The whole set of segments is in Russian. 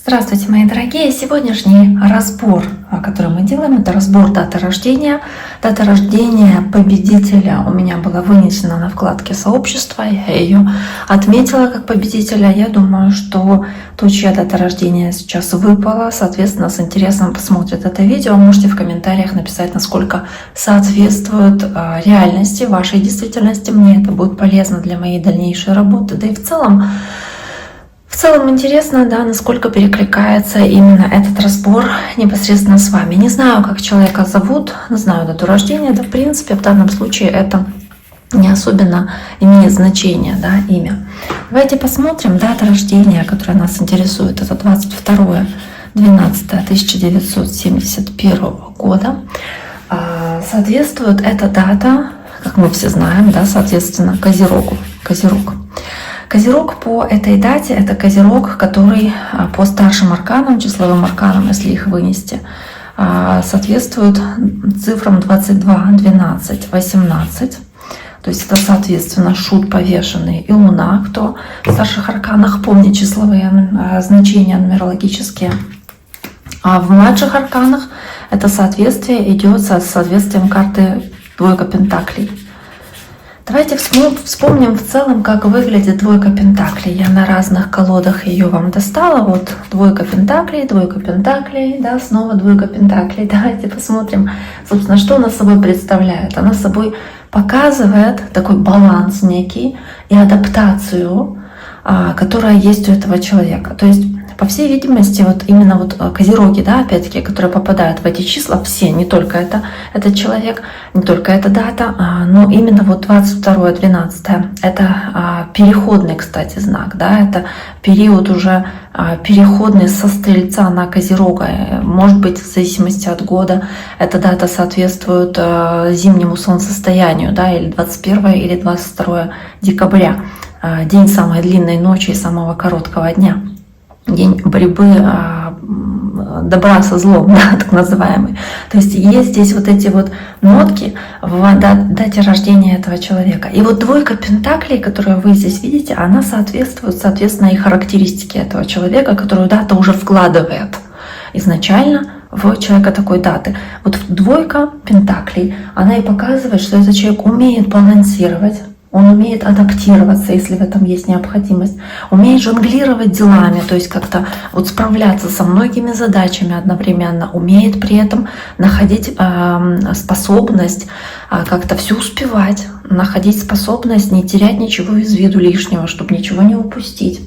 Здравствуйте, мои дорогие! Сегодняшний разбор, который мы делаем, это разбор даты рождения. Дата рождения победителя у меня была вынесена на вкладке сообщества. Я ее отметила как победителя. Я думаю, что то, чья дата рождения сейчас выпала, соответственно, с интересом посмотрит это видео. Можете в комментариях написать, насколько соответствует реальности, вашей действительности. Мне это будет полезно для моей дальнейшей работы. Да и в целом интересно, да, насколько перекликается именно этот разбор непосредственно с вами. Не знаю, как человека зовут, не знаю дату рождения, да, в принципе, в данном случае это не особенно имеет значение, да, имя. Давайте посмотрим дата рождения, которая нас интересует. Это 22.12.1971 года. Соответствует эта дата, как мы все знаем, да, соответственно, Козерогу. Козерог по этой дате — это Козерог, который по старшим арканам, числовым арканам, если их вынести, соответствует цифрам 22, 12, 18. То есть это, соответственно, шут повешенный и луна, кто в старших арканах помнит числовые значения нумерологические. А в младших арканах это соответствие идет с соответствием карты двойка пентаклей. Давайте вспомним в целом, как выглядит двойка пентаклей. Я на разных колодах ее вам достала. Вот двойка пентаклей, да, снова двойка пентаклей. Давайте посмотрим, собственно, что она собой представляет. Она собой показывает такой баланс некий и адаптацию, которая есть у этого человека. То есть, по всей видимости, вот именно вот козероги, да, опять-таки, которые попадают в эти числа, все, не только этот человек, не только эта дата, но именно вот 22-12, это переходный, кстати, знак, да, это период уже переходный со Стрельца на Козерога, может быть, в зависимости от года, эта дата соответствует зимнему солнцестоянию, да, или 21 или 22 декабря, день самой длинной ночи и самого короткого дня. День борьбы добра со злом, да, так называемый. То есть есть здесь вот эти вот нотки в дате рождения этого человека. И вот двойка пентаклей, которую вы здесь видите, она соответствует, соответственно, и характеристике этого человека, которую дата уже вкладывает изначально в человека такой даты. Вот двойка пентаклей, она и показывает, что этот человек умеет балансировать, он умеет адаптироваться, если в этом есть необходимость, умеет жонглировать делами, то есть как-то вот справляться со многими задачами одновременно, умеет при этом находить способность как-то все успевать, находить способность не терять ничего из виду лишнего, чтобы ничего не упустить.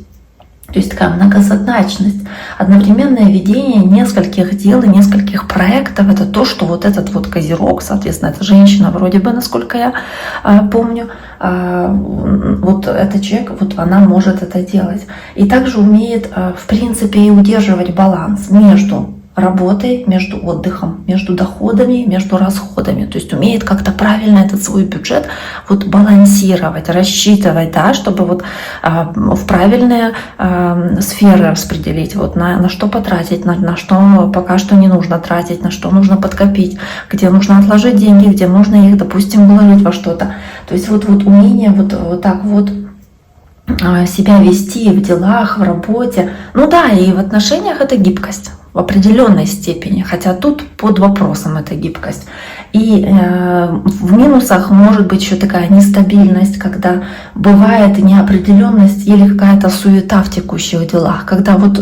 То есть такая многозадачность, одновременное ведение нескольких дел и нескольких проектов. Это то, что вот этот вот Козерог, соответственно, это женщина вроде бы, насколько я помню, вот этот человек, вот она может это делать. И также умеет, в принципе, и удерживать баланс между работой, между отдыхом, между доходами, между расходами. То есть умеет как-то правильно этот свой бюджет вот балансировать, рассчитывать, да, чтобы вот в правильные сферы распределить, вот на что потратить, на что пока что не нужно тратить, на что нужно подкопить, где нужно отложить деньги, где можно их, допустим, вложить во что-то. То есть вот умение вот так вот себя вести в делах, в работе. Ну да, и в отношениях это гибкость в определенной степени, хотя тут под вопросом эта гибкость. И в минусах может быть еще такая нестабильность, когда бывает неопределенность или какая-то суета в текущих делах, когда вот,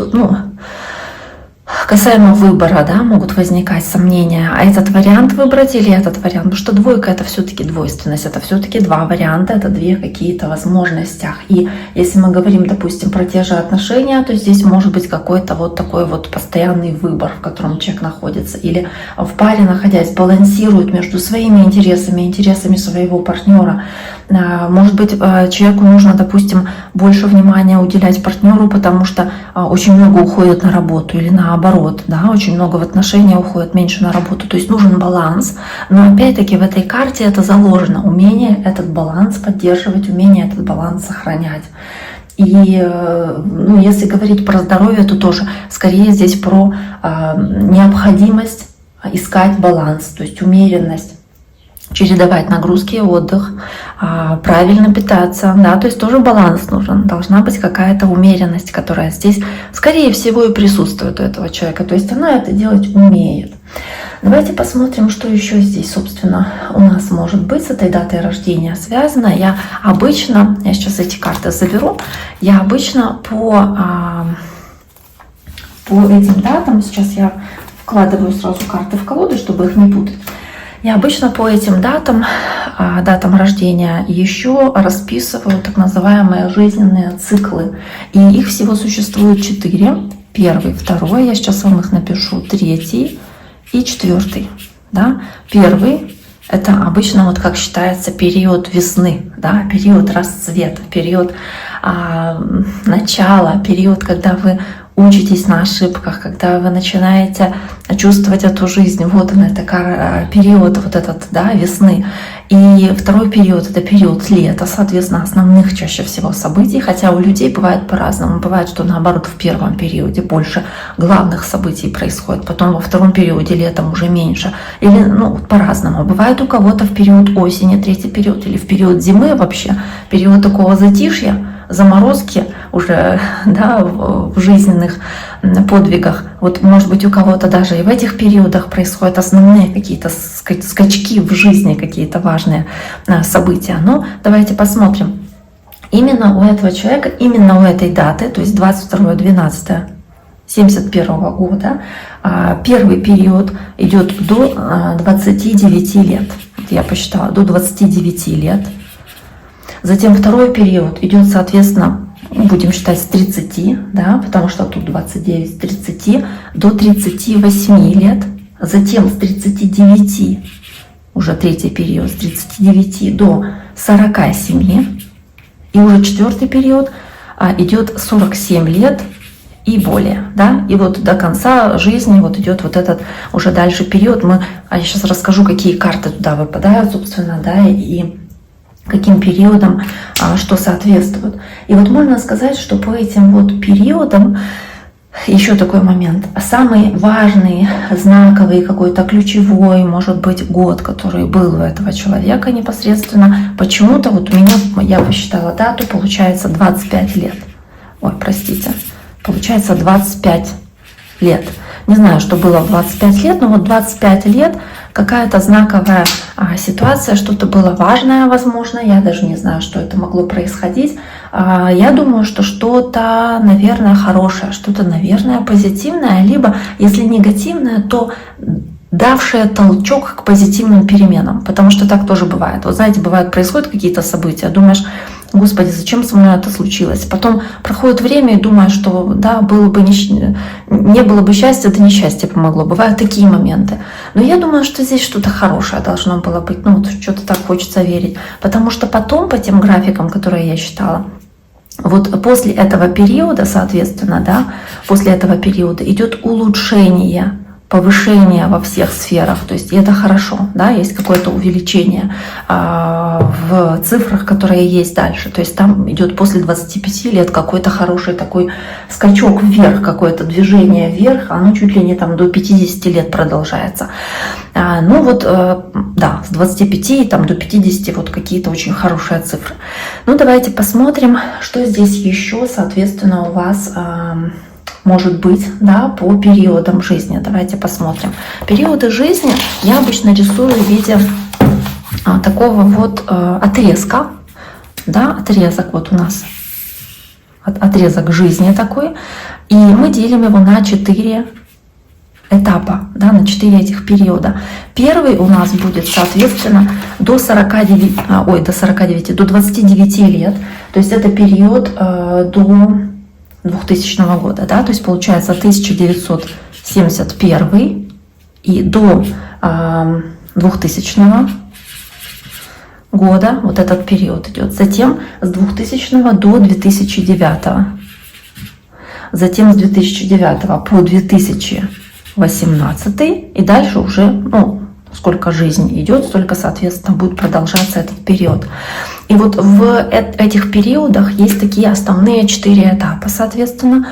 касаемо выбора, да, могут возникать сомнения, а этот вариант выбрать или этот вариант, потому что двойка — это все-таки двойственность, это все-таки два варианта, это две какие-то возможности. И если мы говорим, допустим, про те же отношения, то здесь может быть какой-то вот такой вот постоянный выбор, в котором человек находится, или в паре, находясь, балансирует между своими интересами и интересами своего партнера. Может быть, человеку нужно, допустим, больше внимания уделять партнеру, потому что очень много уходит на работу, или наоборот, да, очень много в отношения уходит, меньше на работу. То есть нужен баланс. Но опять-таки в этой карте это заложено. Умение этот баланс поддерживать, умение этот баланс сохранять. И если говорить про здоровье, то тоже скорее здесь про необходимость искать баланс, то есть умеренность. чередовать нагрузки и отдых, правильно питаться, да, то есть тоже баланс нужен, должна быть какая-то умеренность, которая здесь, скорее всего, и присутствует у этого человека, то есть она это делать умеет. Давайте посмотрим, что еще здесь, собственно, у нас может быть с этой датой рождения связано. Я сейчас эти карты заберу, я обычно по этим датам, сейчас я вкладываю сразу карты в колоду, чтобы их не путать. Я обычно по этим датам рождения еще расписываю так называемые жизненные циклы. И их всего существует 4. Первый, второй, я сейчас вам их напишу, 3 и 4. Да? Первый — это обычно, вот как считается, период весны, да? Период расцвета, период начала, период, когда вы учитесь на ошибках, когда вы начинаете чувствовать эту жизнь. Вот он, это период вот этот, да, весны. И второй период — это период лета, соответственно, основных чаще всего событий, хотя у людей бывает по-разному. Бывает, что наоборот в первом периоде больше главных событий происходит, потом во втором периоде летом уже меньше. Или, по-разному. Бывает у кого-то в период осени, третий период, или в период зимы вообще, период такого затишья, заморозки уже, да, в жизненных подвигах. Вот, может быть, у кого-то даже и в этих периодах происходят основные какие-то скачки в жизни, какие-то важные события. Но давайте посмотрим. Именно у этого человека, именно у этой даты, то есть 22.12.71 года, первый период идет до 29 лет. Вот я посчитала, до 29 лет. Затем второй период идет, соответственно, будем считать с 30, да, потому что тут 29, с 30 до 38 лет. Затем с 39, уже третий период, с 39 до 47. И уже четвертый период идет 47 лет и более, да, и вот до конца жизни вот идет вот этот уже дальше период. Я сейчас расскажу, какие карты туда выпадают, собственно, да, и каким периодам что соответствует. И вот можно сказать, что по этим вот периодам, еще такой момент, самый важный, знаковый, какой-то ключевой, может быть, год, который был у этого человека непосредственно, почему-то вот у меня, я посчитала дату, получается 25 лет. Ой, простите, получается 25 лет. Не знаю, что было в 25 лет, но вот 25 лет какая-то знаковая ситуация, что-то было важное, возможно, я даже не знаю, что это могло происходить. Я думаю, что что-то, наверное, хорошее, что-то, наверное, позитивное, либо, если негативное, то давшее толчок к позитивным переменам, потому что так тоже бывает. Вот знаете, бывает, происходят какие-то события, думаешь, Господи, зачем со мной это случилось? Потом проходит время и думаешь, что да, было бы не было бы счастья, да несчастье помогло. Бывают такие моменты. Но я думаю, что здесь что-то хорошее должно было быть. Вот что-то так хочется верить. Потому что потом по тем графикам, которые я считала, вот после этого периода, соответственно, да, после этого периода идет улучшение, повышение во всех сферах, то есть это хорошо, да, есть какое-то увеличение в цифрах, которые есть дальше, то есть там идет после 25 лет какой-то хороший такой скачок вверх, какое-то движение вверх, оно чуть ли не там до 50 лет продолжается. Да, с 25 там, до 50 вот какие-то очень хорошие цифры. Давайте посмотрим, что здесь еще, соответственно, у вас может быть, да, по периодам жизни. Давайте посмотрим. Периоды жизни я обычно рисую в виде такого вот отрезка. Да, отрезок вот у нас. Отрезок жизни такой. И мы делим его на 4 этапа, да, на 4 этих периода. Первый у нас будет, соответственно, до 29 лет. То есть это период до 2000 года, да, то есть получается 1971 и до 2000 года вот этот период идет. Затем с 2000 до 2009. Затем с 2009 по 2018 и дальше уже, сколько жизнь идет, столько, соответственно, будет продолжаться этот период. И вот в этих периодах есть такие основные 4 этапа, соответственно,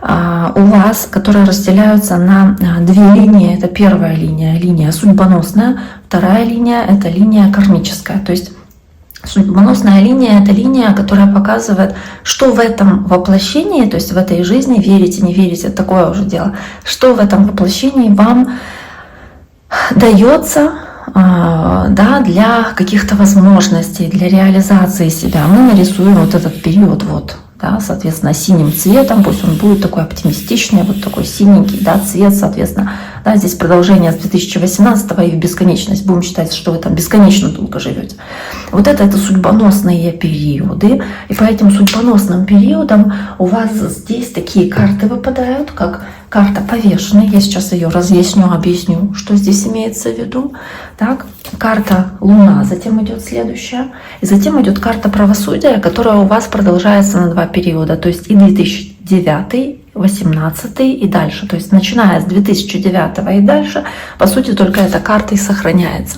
у вас, которые разделяются на 2 линии. Это первая линия, линия судьбоносная, вторая линия — это линия кармическая. То есть Судьбоносная линия – это линия, которая показывает, что в этом воплощении, то есть в этой жизни, верите, не верите, это такое уже дело, что в этом воплощении вам дается, да, для каких-то возможностей, для реализации себя. Мы нарисуем вот этот период, вот, да, соответственно, синим цветом, пусть он будет такой оптимистичный, вот такой синенький, да, цвет, соответственно, да, здесь продолжение с 2018 и в бесконечность, будем считать, что вы там бесконечно долго живете. Вот это судьбоносные периоды, и по этим судьбоносным периодам у вас здесь такие карты выпадают, как карта повешенной, я сейчас ее разъясню, объясню, что здесь имеется в виду, так, карта Луна, затем идет следующая, и затем идет карта правосудия, которая у вас продолжается на 2 периода, то есть и 2009, 2018 и дальше, то есть начиная с 2009 и дальше, по сути, только эта карта и сохраняется.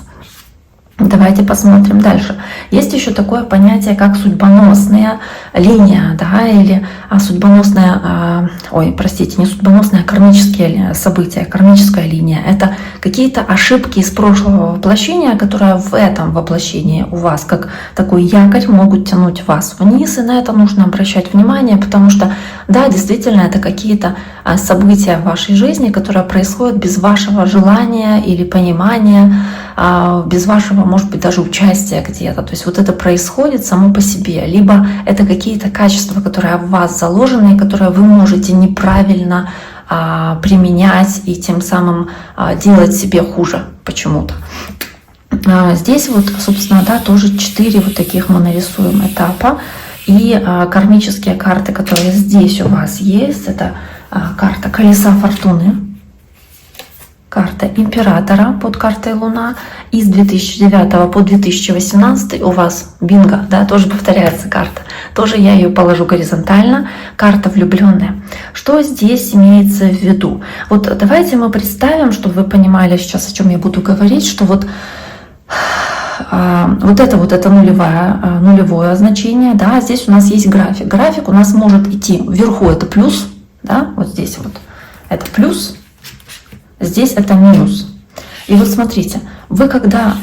Давайте посмотрим дальше. Есть еще такое понятие, как судьбоносная линия, да, или судьбоносная, не судьбоносная, а кармические события, кармическая линия. Это какие-то ошибки из прошлого воплощения, которые в этом воплощении у вас, как такой якорь, могут тянуть вас вниз, и на это нужно обращать внимание, потому что, да, действительно, это какие-то события в вашей жизни, которые происходят без вашего желания или понимания, без вашего, может быть, даже участия где-то. То есть вот это происходит само по себе. Либо это какие-то качества, которые в вас заложены, и которые вы можете неправильно применять и тем самым делать себе хуже почему-то. Здесь вот, собственно, да, тоже 4 вот таких мы нарисуем этапа. И кармические карты, которые здесь у вас есть, это карта Колеса Фортуны, карта Императора под картой Луна. И с 2009 по 2018 у вас бинго, да, тоже повторяется карта. Тоже я ее положу горизонтально. Карта Влюбленная. Что здесь имеется в виду? Вот давайте мы представим, чтобы вы понимали сейчас, о чем я буду говорить, что вот это нулевое значение, да, здесь у нас есть график. График у нас может идти вверху, это плюс, да, вот здесь вот это плюс, здесь это минус. И вот смотрите, вы когда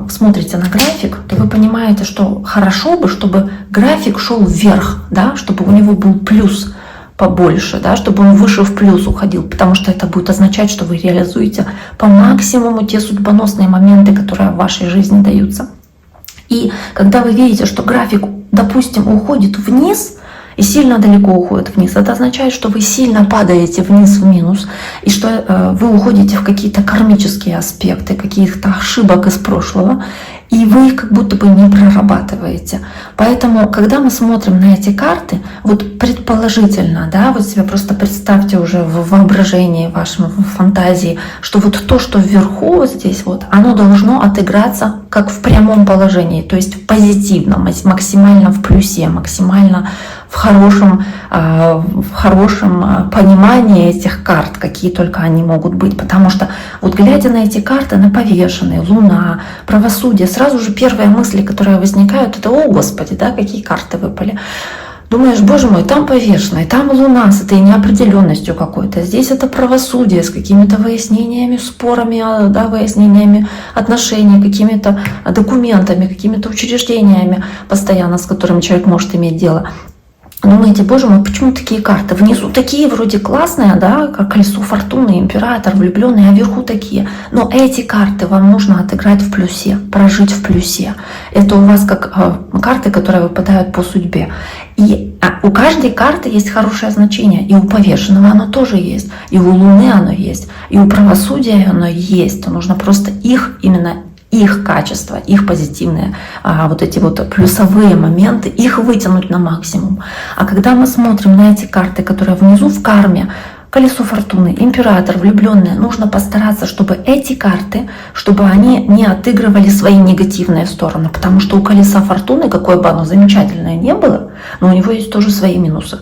смотрите на график, то вы понимаете, что хорошо бы, чтобы график шел вверх, да, чтобы у него был плюс побольше, да, чтобы он выше в плюс уходил, потому что это будет означать, что вы реализуете по максимуму те судьбоносные моменты, которые в вашей жизни даются. И когда вы видите, что график, допустим, уходит вниз и сильно далеко уходит вниз, это означает, что вы сильно падаете вниз в минус, и что вы уходите в какие-то кармические аспекты, каких-то ошибок из прошлого, и вы их как будто бы не прорабатываете. Поэтому, когда мы смотрим на эти карты, вот предположительно, да, вот себе просто представьте уже в воображении вашем, в фантазии, что вот то, что вверху вот здесь вот, оно должно отыграться как в прямом положении, то есть позитивно, максимально в плюсе, максимально в хорошем понимании этих карт, какие только они могут быть. Потому что вот глядя на эти карты, на повешенные, Луна, правосудие, сразу же первые мысли, которые возникают, это: о Господи, да, какие карты выпали. Думаешь, боже мой, там повешенная, там Луна с этой неопределенностью какой-то, здесь это правосудие с какими-то выяснениями, спорами, да, выяснениями отношений, какими-то документами, какими-то учреждениями постоянно, с которыми человек может иметь дело. Думаете, боже мой, почему такие карты? Внизу такие вроде классные, да, как Колесо Фортуны, Император, Влюбленный, а вверху такие. Но эти карты вам нужно отыграть в плюсе, прожить в плюсе. Это у вас как карты, которые выпадают по судьбе. И у каждой карты есть хорошее значение. И у повешенного оно тоже есть. И у Луны оно есть. И у правосудия оно есть. То нужно просто их качества, их позитивные, вот эти вот плюсовые моменты, их вытянуть на максимум. А когда мы смотрим на эти карты, которые внизу в карме, Колесо Фортуны, Император, Влюбленные, нужно постараться, чтобы эти карты, чтобы они не отыгрывали свои негативные стороны, потому что у Колеса Фортуны, какое бы оно замечательное не было, но у него есть тоже свои минусы.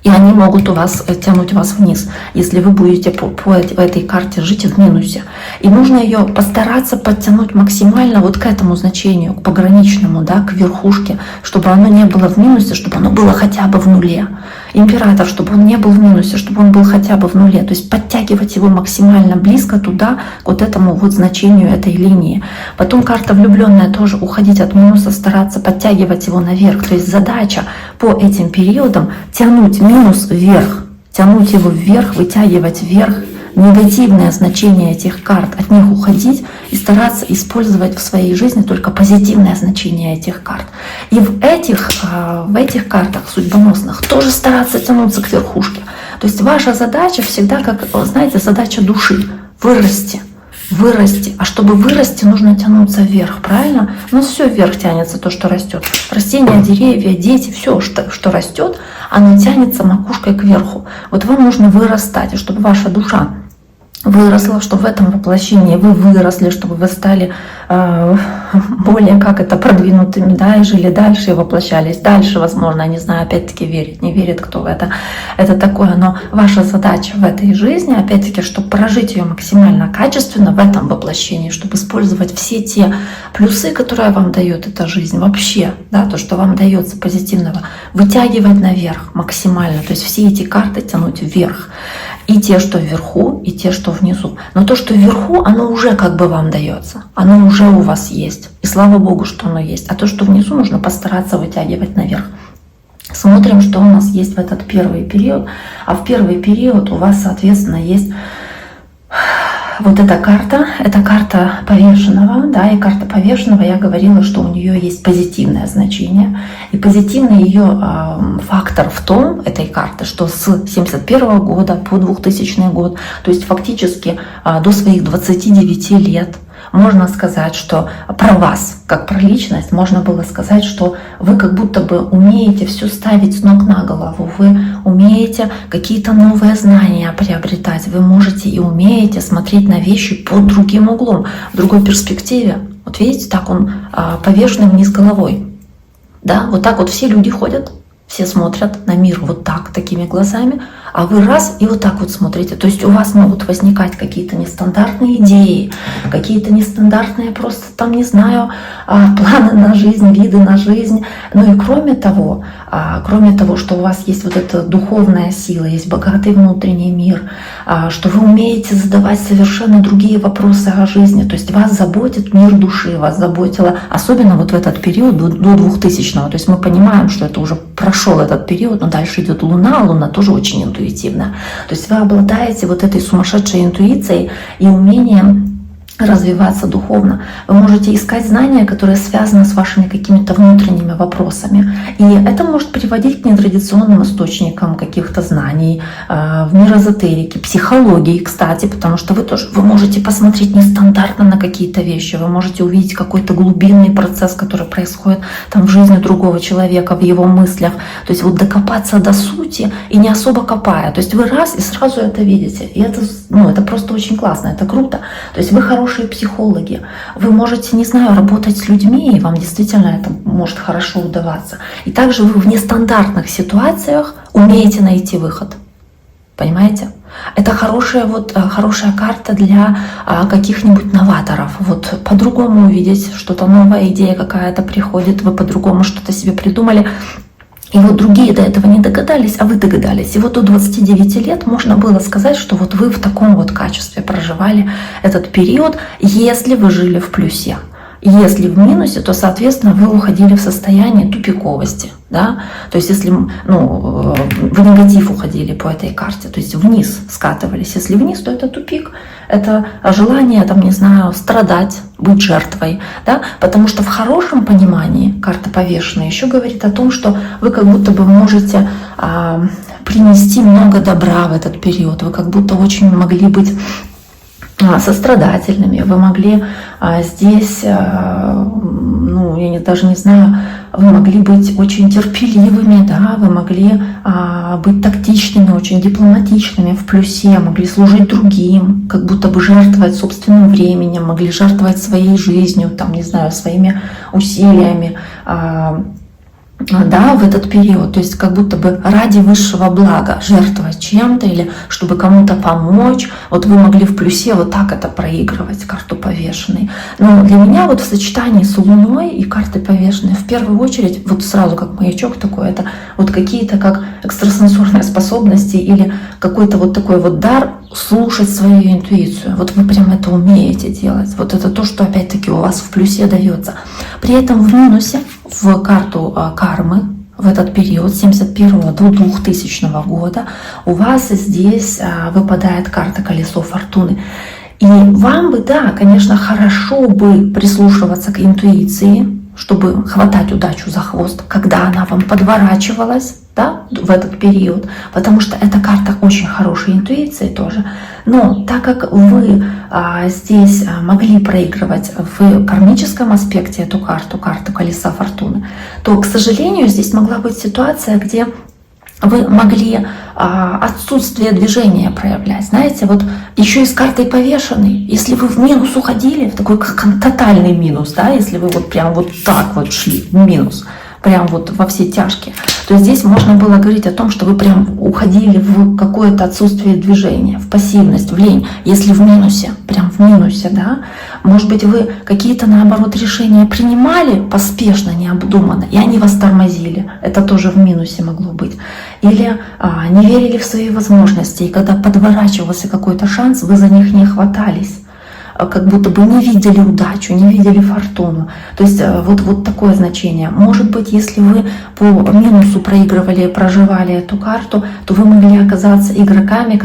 И они могут у вас тянуть вас вниз, если вы будете по этой карте жить в минусе. И нужно ее постараться подтянуть максимально вот к этому значению, к пограничному, да, к верхушке, чтобы оно не было в минусе, чтобы оно было хотя бы в нуле. Император, чтобы он не был в минусе, чтобы он был хотя бы в нуле. То есть подтягивать его максимально близко туда, к вот этому вот значению этой линии. Потом карта влюбленная тоже уходить от минуса, стараться подтягивать его наверх. То есть задача по этим периодам тянуть минус вверх, тянуть его вверх, вытягивать вверх, негативное значение этих карт, от них уходить и стараться использовать в своей жизни только позитивное значение этих карт. И в этих картах судьбоносных тоже стараться тянуться к верхушке. То есть ваша задача всегда, как, знаете, задача души — вырасти. А чтобы вырасти, нужно тянуться вверх, правильно? Ну все вверх тянется, то, что растет. Растения, деревья, дети, все, что растет, оно тянется макушкой кверху. Вот вам нужно вырастать, и чтобы ваша душа выросла, чтобы в этом воплощении вы выросли, чтобы вы стали более продвинутыми, да, и жили дальше, и воплощались дальше, возможно, я не знаю, опять-таки верит, не верит, кто в это такое, но ваша задача в этой жизни, опять-таки, чтобы прожить ее максимально качественно в этом воплощении, чтобы использовать все те плюсы, которые вам дает эта жизнь вообще, да, то, что вам дается позитивного, вытягивать наверх максимально, то есть все эти карты тянуть вверх. И те, что вверху, и те, что внизу. Но то, что вверху, оно уже как бы вам дается. Оно уже у вас есть. И слава Богу, что оно есть. А то, что внизу, нужно постараться вытягивать наверх. Смотрим, что у нас есть в этот первый период. А в первый период у вас, соответственно, есть вот эта карта. Это карта повешенного. Да, и карта повешенного, я говорила, что у нее есть позитивное значение. И позитивный ее фактор в том, этой карты, что с 1971 года по 2000 год, то есть фактически до своих 29 лет, можно сказать, что про вас, как про личность, можно было сказать, что вы как будто бы умеете все ставить с ног на голову, вы умеете какие-то новые знания приобретать, вы можете и умеете смотреть на вещи под другим углом, в другой перспективе. Вот видите, так он повешенный вниз головой. Да, вот так вот все люди ходят, все смотрят на мир вот так, такими глазами, а вы раз и вот так вот смотрите. То есть у вас могут возникать какие-то нестандартные идеи, какие-то нестандартные просто там, не знаю, планы на жизнь, виды на жизнь. Ну и кроме того, что у вас есть вот эта духовная сила, есть богатый внутренний мир, что вы умеете задавать совершенно другие вопросы о жизни. То есть вас заботит мир души, вас заботило, особенно вот в этот период до 2000-го. То есть мы понимаем, что это уже прошел этот период, но дальше идет Луна, Луна тоже очень интуитивна. То есть вы обладаете вот этой сумасшедшей интуицией и умением развиваться духовно. Вы можете искать знания, которые связаны с вашими какими-то внутренними вопросами. И это может приводить к нетрадиционным источникам каких-то знаний, в мир эзотерики, психологии, кстати, потому что вы можете посмотреть нестандартно на какие-то вещи, вы можете увидеть какой-то глубинный процесс, который происходит там в жизни другого человека, в его мыслях. То есть вот докопаться до сути и не особо копая. То есть вы раз и сразу это видите. И это просто очень классно, это круто. То есть вы хорошие психологи. Вы можете, не знаю, работать с людьми, и вам действительно это может хорошо удаваться. И также вы в нестандартных ситуациях умеете найти выход. Понимаете? Это хорошая карта для каких-нибудь новаторов. Вот по-другому увидеть, что-то новая идея какая-то приходит, вы по-другому что-то себе придумали. И вот другие до этого не догадались, а вы догадались. И вот до 29 лет можно было сказать, что вот вы в таком вот качестве проживали этот период, если вы жили в плюсе. Если в минусе, то, соответственно, вы уходили в состояние тупиковости. Да? То есть если в негатив уходили по этой карте, то есть вниз скатывались. Если вниз, то это тупик, это желание, там, не знаю, страдать, быть жертвой. Да? Потому что в хорошем понимании карта повешенная еще говорит о том, что вы как будто бы можете принести много добра в этот период. Вы как будто очень могли быть сострадательными, вы могли здесь, даже не знаю, вы могли быть очень терпеливыми, да, вы могли быть тактичными, очень дипломатичными в плюсе, могли служить другим, как будто бы жертвовать собственным временем, могли жертвовать своей жизнью, там, не знаю, своими усилиями, да, в этот период, то есть как будто бы ради высшего блага жертвовать чем-то или чтобы кому-то помочь. Вот вы могли в плюсе вот так это проигрывать, карту повешенной. Но для меня вот в сочетании с Луной и картой повешенной в первую очередь, вот сразу как маячок такой, это вот какие-то как экстрасенсорные способности или какой-то вот такой вот дар слушать свою интуицию. Вот вы прям это умеете делать. Вот это то, что опять-таки у вас в плюсе дается. При этом в минусе в карту кармы в этот период с 1971 до 2000 года у вас здесь выпадает карта колесо фортуны. И вам бы, да, конечно, хорошо бы прислушиваться к интуиции, чтобы хватать удачу за хвост, когда она вам подворачивалась, да, в этот период, потому что эта карта очень хорошей интуиции тоже. Но так как вы здесь могли проигрывать в кармическом аспекте эту карту, карту колеса фортуны, то, к сожалению, здесь могла быть ситуация, где вы могли отсутствие движения проявлять. Знаете, вот еще и с картой повешенной, если вы в минус уходили, в такой как тотальный минус, да, если вы вот прям вот так вот шли в минус, прям вот во все тяжкие, то здесь можно было говорить о том, что вы прям уходили в какое-то отсутствие движения, в пассивность, в лень. Если в минусе, прям в минусе, да, может быть, вы какие-то, наоборот, решения принимали поспешно, необдуманно, и они вас тормозили. Это тоже в минусе могло быть. Или не верили в свои возможности, и когда подворачивался какой-то шанс, вы за них не хватались, как будто бы не видели удачу, не видели фортуну. То есть вот такое значение. Может быть, если вы по минусу проигрывали, проживали эту карту, то вы могли оказаться игроком,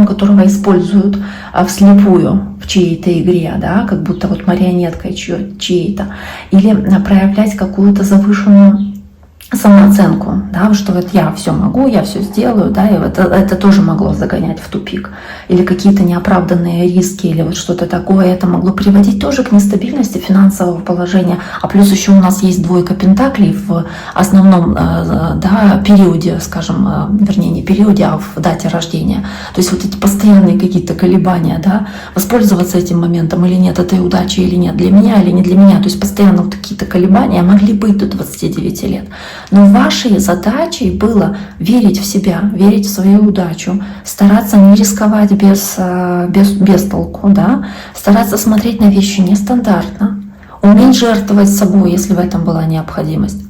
которого используют вслепую в чьей-то игре, да, как будто вот марионеткой чьей-то. Или проявлять какую-то завышенную самооценку, да, что вот я все могу, я все сделаю, да, и это тоже могло загонять в тупик. Или какие-то неоправданные риски, или вот что-то такое, это могло приводить тоже к нестабильности финансового положения. А плюс еще у нас есть двойка пентаклей в основном, да, периоде, скажем, вернее не периоде, а в дате рождения. То есть вот эти постоянные какие-то колебания, да, воспользоваться этим моментом или нет, этой удачи или нет, для меня или не для меня. То есть постоянно вот какие-то колебания могли быть до 29 лет. Но вашей задачей было верить в себя, верить в свою удачу, стараться не рисковать без толку, да? Стараться смотреть на вещи нестандартно, уметь жертвовать собой, если в этом была необходимость.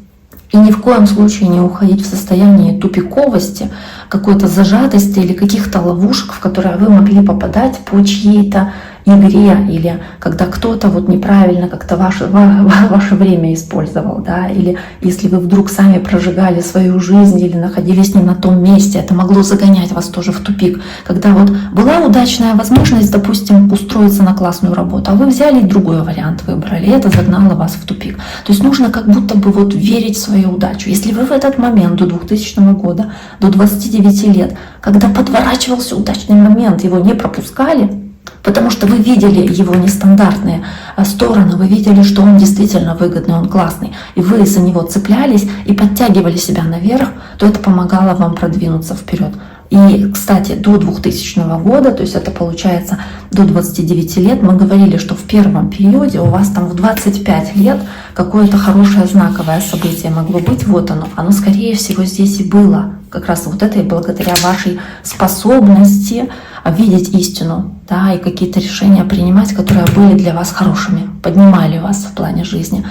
И ни в коем случае не уходить в состояние тупиковости, какой-то зажатости или каких-то ловушек, в которые вы могли попадать по чьей-то игре, или когда кто-то вот неправильно как-то ваше время использовал, да, или если вы вдруг сами прожигали свою жизнь или находились не на том месте, это могло загонять вас тоже в тупик. Когда вот была удачная возможность, допустим, устроиться на классную работу, а вы взяли и другой вариант выбрали, и это загнало вас в тупик. То есть нужно как будто бы вот верить в свою удачу. Если вы в этот момент до 2000 года, до 29 лет, когда подворачивался удачный момент, его не пропускали, потому что вы видели его нестандартные стороны, вы видели, что он действительно выгодный, он классный, и вы за него цеплялись и подтягивали себя наверх, то это помогало вам продвинуться вперед. И, кстати, до 2000 года, то есть это получается до 29 лет, мы говорили, что в первом периоде у вас там в 25 лет какое-то хорошее знаковое событие могло быть. Вот оно скорее всего здесь и было. Как раз вот это и благодаря вашей способности видеть истину, да, и какие-то решения принимать, которые были для вас хорошими, поднимали вас в плане жизни.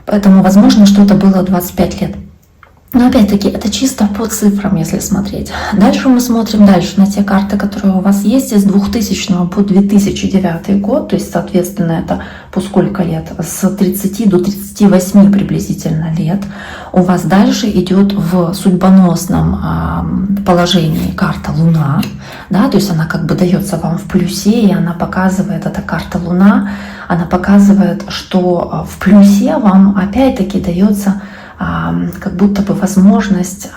Поэтому, возможно, что это было 25 лет. Но опять-таки, это чисто по цифрам, если смотреть. Дальше мы смотрим на те карты, которые у вас есть с 2000 по 2009 год, то есть, соответственно, это по сколько лет? С 30 до 38 приблизительно лет. У вас дальше идет в судьбоносном положении карта Луна, да, то есть она как бы дается вам в плюсе, и она показывает, эта карта Луна, она показывает, что в плюсе вам опять-таки дается как будто бы возможность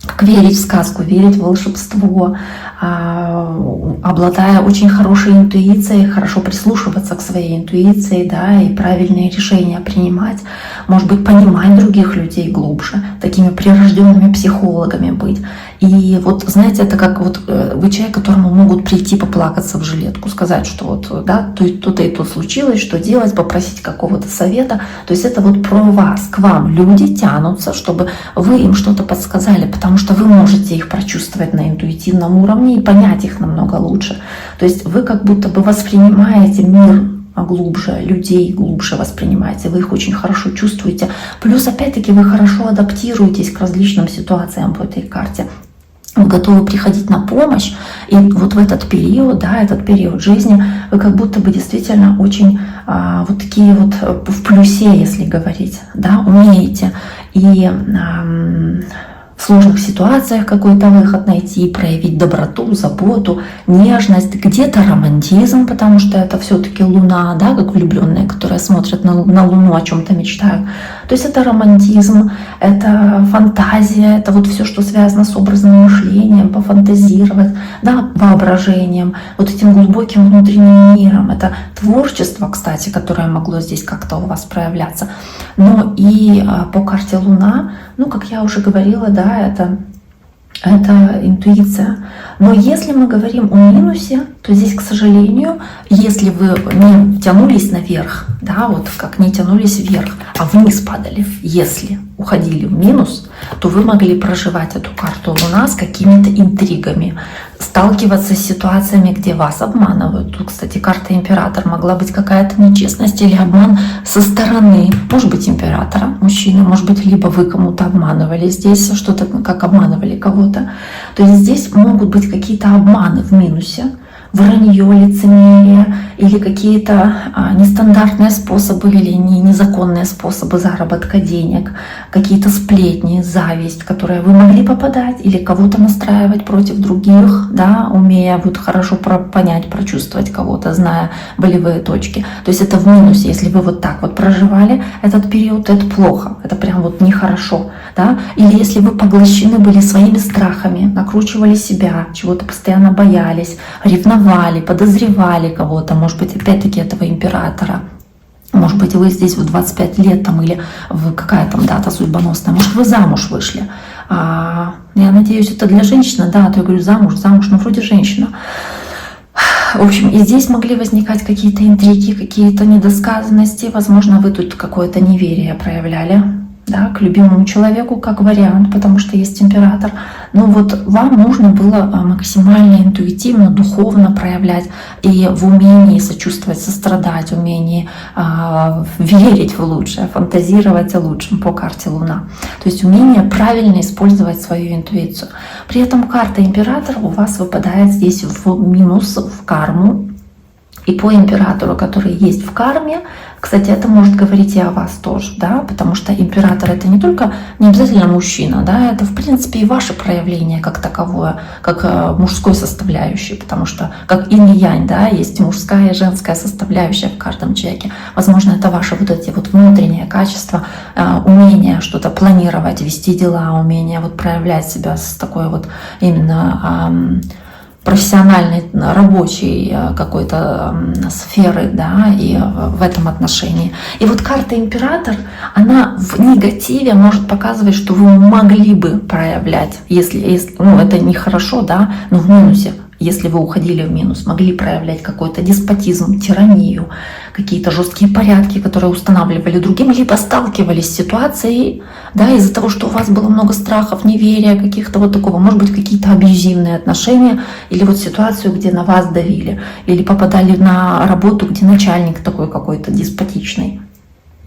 как верить в сказку, верить в волшебство, обладая очень хорошей интуицией, хорошо прислушиваться к своей интуиции, да, и правильные решения принимать, может быть, понимать других людей глубже, такими прирожденными психологами быть. И вот, знаете, это как вот вы человек, которому могут прийти поплакаться в жилетку, сказать, что вот, да, то-то и то случилось, что делать, попросить какого-то совета. То есть это вот про вас, к вам люди тянутся, чтобы вы им что-то подсказали, потому что вы можете их прочувствовать на интуитивном уровне и понять их намного лучше. То есть вы как будто бы воспринимаете мир глубже, людей глубже воспринимаете, вы их очень хорошо чувствуете. Плюс, опять-таки, вы хорошо адаптируетесь к различным ситуациям в этой карте. Вы готовы приходить на помощь, и вот в этот период, да, этот период жизни, вы как будто бы действительно очень вот такие вот в плюсе, если говорить, да, умеете и в сложных ситуациях какой-то выход найти, проявить доброту, заботу, нежность, где-то романтизм, потому что это все-таки Луна, да, как влюбленные, которые смотрят на Луну, о чем-то мечтают. То есть это романтизм, это фантазия, это вот все, что связано с образным мышлением, пофантазировать, да, воображением, вот этим глубоким внутренним миром. Это творчество, кстати, которое могло здесь как-то у вас проявляться. Но и по карте Луна, ну, как я уже говорила, да, это интуиция. Но если мы говорим о минусе, то здесь, к сожалению, если вы не тянулись наверх, да, вот как не тянулись вверх, а вниз падали, если уходили в минус, то вы могли проживать эту карту Луна с какими-то интригами, сталкиваться с ситуациями, где вас обманывают. Тут, кстати, карта Император, могла быть какая-то нечестность или обман со стороны, может быть, императора, мужчины, может быть, либо вы кому-то обманывали здесь, что-то как обманывали кого-то. То есть здесь могут быть какие-то обманы в минусе, вранье, лицемерие или какие-то нестандартные способы или незаконные способы заработка денег, какие-то сплетни, зависть, в которые вы могли попадать или кого-то настраивать против других, да, умея вот хорошо понять, прочувствовать кого-то, зная болевые точки. То есть это в минусе. Если вы вот так вот проживали этот период, то это плохо, это прям вот нехорошо. Да? Или если вы поглощены были своими страхами, накручивали себя, чего-то постоянно боялись, ревновали, подозревали кого-то, может быть, опять-таки этого императора. Может быть, вы здесь в 25 лет там, или какая там дата судьбоносная, может, вы замуж вышли. Я надеюсь, это для женщины, да, то я говорю замуж, но вроде женщина. В общем, и здесь могли возникать какие-то интриги, какие-то недосказанности, возможно, вы тут какое-то неверие проявляли, да, к любимому человеку как вариант, потому что есть император. Но вот вам нужно было максимально интуитивно, духовно проявлять и в умении сочувствовать, сострадать, умении верить в лучшее, фантазировать о лучшем по карте Луна. То есть умение правильно использовать свою интуицию. При этом карта Император у вас выпадает здесь в минус, в карму. И по императору, который есть в карме, кстати, это может говорить и о вас тоже, да, потому что император — это не обязательно мужчина, да, это в принципе и ваше проявление как таковое, как мужской составляющей, потому что как инь и янь, да, есть мужская и женская составляющая в каждом человеке. Возможно, это ваши вот эти вот внутренние качества, умение что-то планировать, вести дела, умение вот проявлять себя с такой вот именно профессиональной, рабочей какой-то сферы, да, и в этом отношении. И вот карта Император, она в негативе может показывать, что вы могли бы проявлять, если ну, это нехорошо, да, но в минусе, если вы уходили в минус, могли проявлять какой-то деспотизм, тиранию, какие-то жесткие порядки, которые устанавливали другим, либо сталкивались с ситуацией, да, из-за того, что у вас было много страхов, неверия, каких-то вот такого, может быть, какие-то абьюзивные отношения, или вот ситуацию, где на вас давили, или попадали на работу, где начальник такой какой-то деспотичный.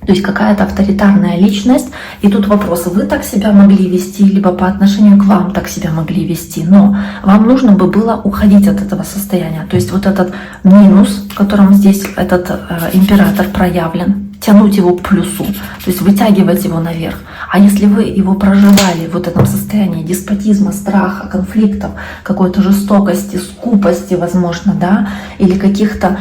То есть какая-то авторитарная личность. И тут вопрос, вы так себя могли вести, либо по отношению к вам так себя могли вести. Но вам нужно бы было уходить от этого состояния. То есть вот этот минус, в котором здесь этот император проявлен, тянуть его к плюсу, то есть вытягивать его наверх. А если вы его проживали в вот этом состоянии деспотизма, страха, конфликтов, какой-то жестокости, скупости, возможно, да, или каких-то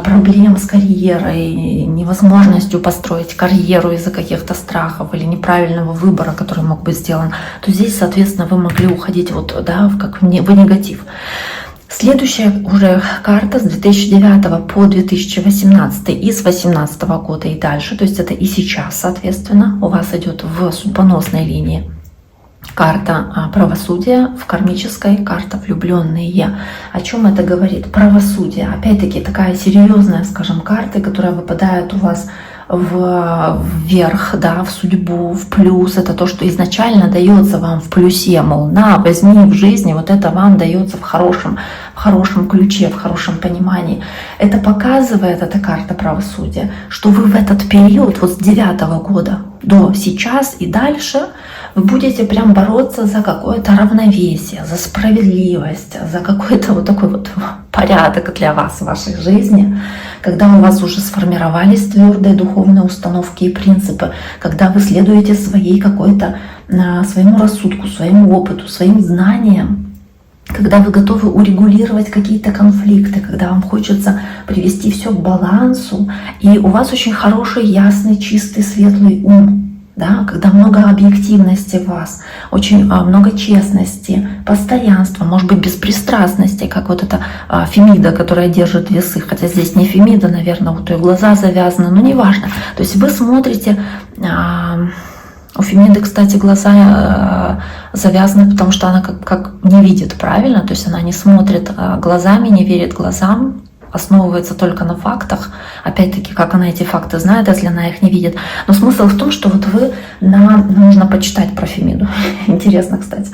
проблем с карьерой, невозможностью построить карьеру из-за каких-то страхов или неправильного выбора, который мог быть сделан, то здесь, соответственно, вы могли уходить вот, да, в негатив. Следующая уже карта с 2009 по 2018 и с 2018 года и дальше, то есть это и сейчас, соответственно, у вас идет в судьбоносной линии карта правосудия, в кармической карта влюбленные. О чем это говорит? Правосудие. Опять-таки такая серьезная, скажем, карта, которая выпадает у вас вверх, да, в судьбу, в плюс. Это то, что изначально дается вам в плюсе, мол, на, возьми в жизни, вот это вам дается в хорошем ключе, в хорошем понимании. Это показывает, эта карта правосудия, что вы в этот период, вот с 2009 года до сейчас и дальше, вы будете прям бороться за какое-то равновесие, за справедливость, за какой-то вот такой вот порядок для вас в вашей жизни, когда у вас уже сформировались твердые духовные установки и принципы, когда вы следуете своей какой-то, своему рассудку, своему опыту, своим знаниям, когда вы готовы урегулировать какие-то конфликты, когда вам хочется привести все к балансу, и у вас очень хороший, ясный, чистый, светлый ум. Да, когда много объективности в вас, очень много честности, постоянства, может быть, беспристрастности, как вот эта Фемида, которая держит весы, хотя здесь не Фемида, наверное, вот ее глаза завязаны, но неважно. То есть вы смотрите, у Фемиды, кстати, глаза завязаны, потому что она как не видит, правильно? То есть она не смотрит глазами, не верит глазам, основывается только на фактах. Опять-таки, как она эти факты знает, если она их не видит. Но смысл в том, что вот нужно почитать про Фемиду. Интересно, кстати.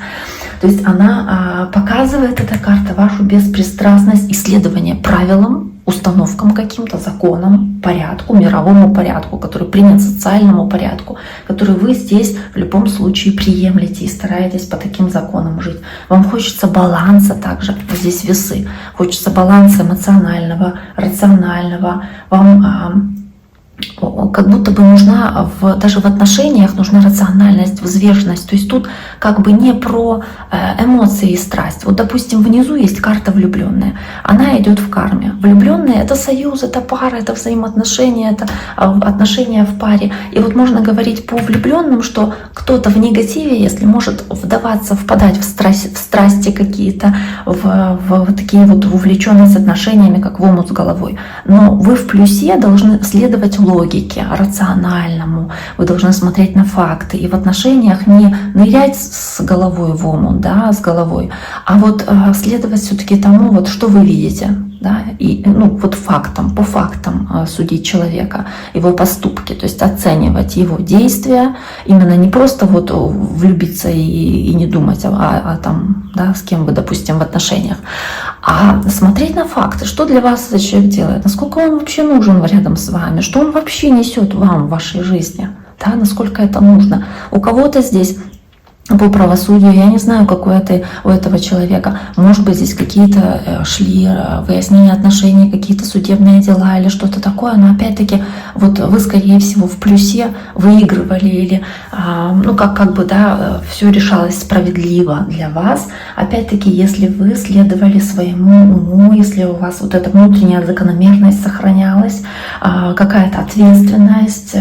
То есть она показывает, эта карта, вашу беспристрастность, исследование правилам, установкам каким-то, законам, порядку, мировому порядку, который принят социальному порядку, который вы здесь в любом случае приемлете и стараетесь по таким законам жить. Вам хочется баланса также, здесь весы, хочется баланса эмоционального, рационального, вам как будто бы нужна, даже в отношениях нужна рациональность, взвешенность. То есть тут как бы не про эмоции и страсть. Вот, допустим, внизу есть карта влюбленная. Она идет в карме. Влюбленные — это союз, это пара, это взаимоотношения, это отношения в паре. И вот можно говорить по влюбленным, что кто-то в негативе, если может вдаваться, впадать в страсти какие-то, в такие вот увлеченность отношениями, как в омут с головой. Но вы в плюсе должны следовать логике, рациональному, вы должны смотреть на факты и в отношениях не нырять с головой в омут, да, с головой, а вот следовать все-таки тому, вот что вы видите, да, и вот по фактам судить человека, его поступки, то есть оценивать его действия, именно не просто вот влюбиться и не думать, а там, да, с кем вы, допустим, в отношениях, а смотреть на факты, что для вас этот человек делает, насколько он вообще нужен рядом с вами, что он вообще несет вам в вашей жизни, да, насколько это нужно. У кого-то здесь по правосудию, я не знаю, какой это у этого человека, может быть, здесь какие-то шли выяснения отношений, какие-то судебные дела или что-то такое, но опять-таки вот вы, скорее всего, в плюсе выигрывали или, как бы, да, все решалось справедливо для вас. Опять-таки, если вы следовали своему уму, если у вас вот эта внутренняя закономерность сохранялась, какая-то ответственность,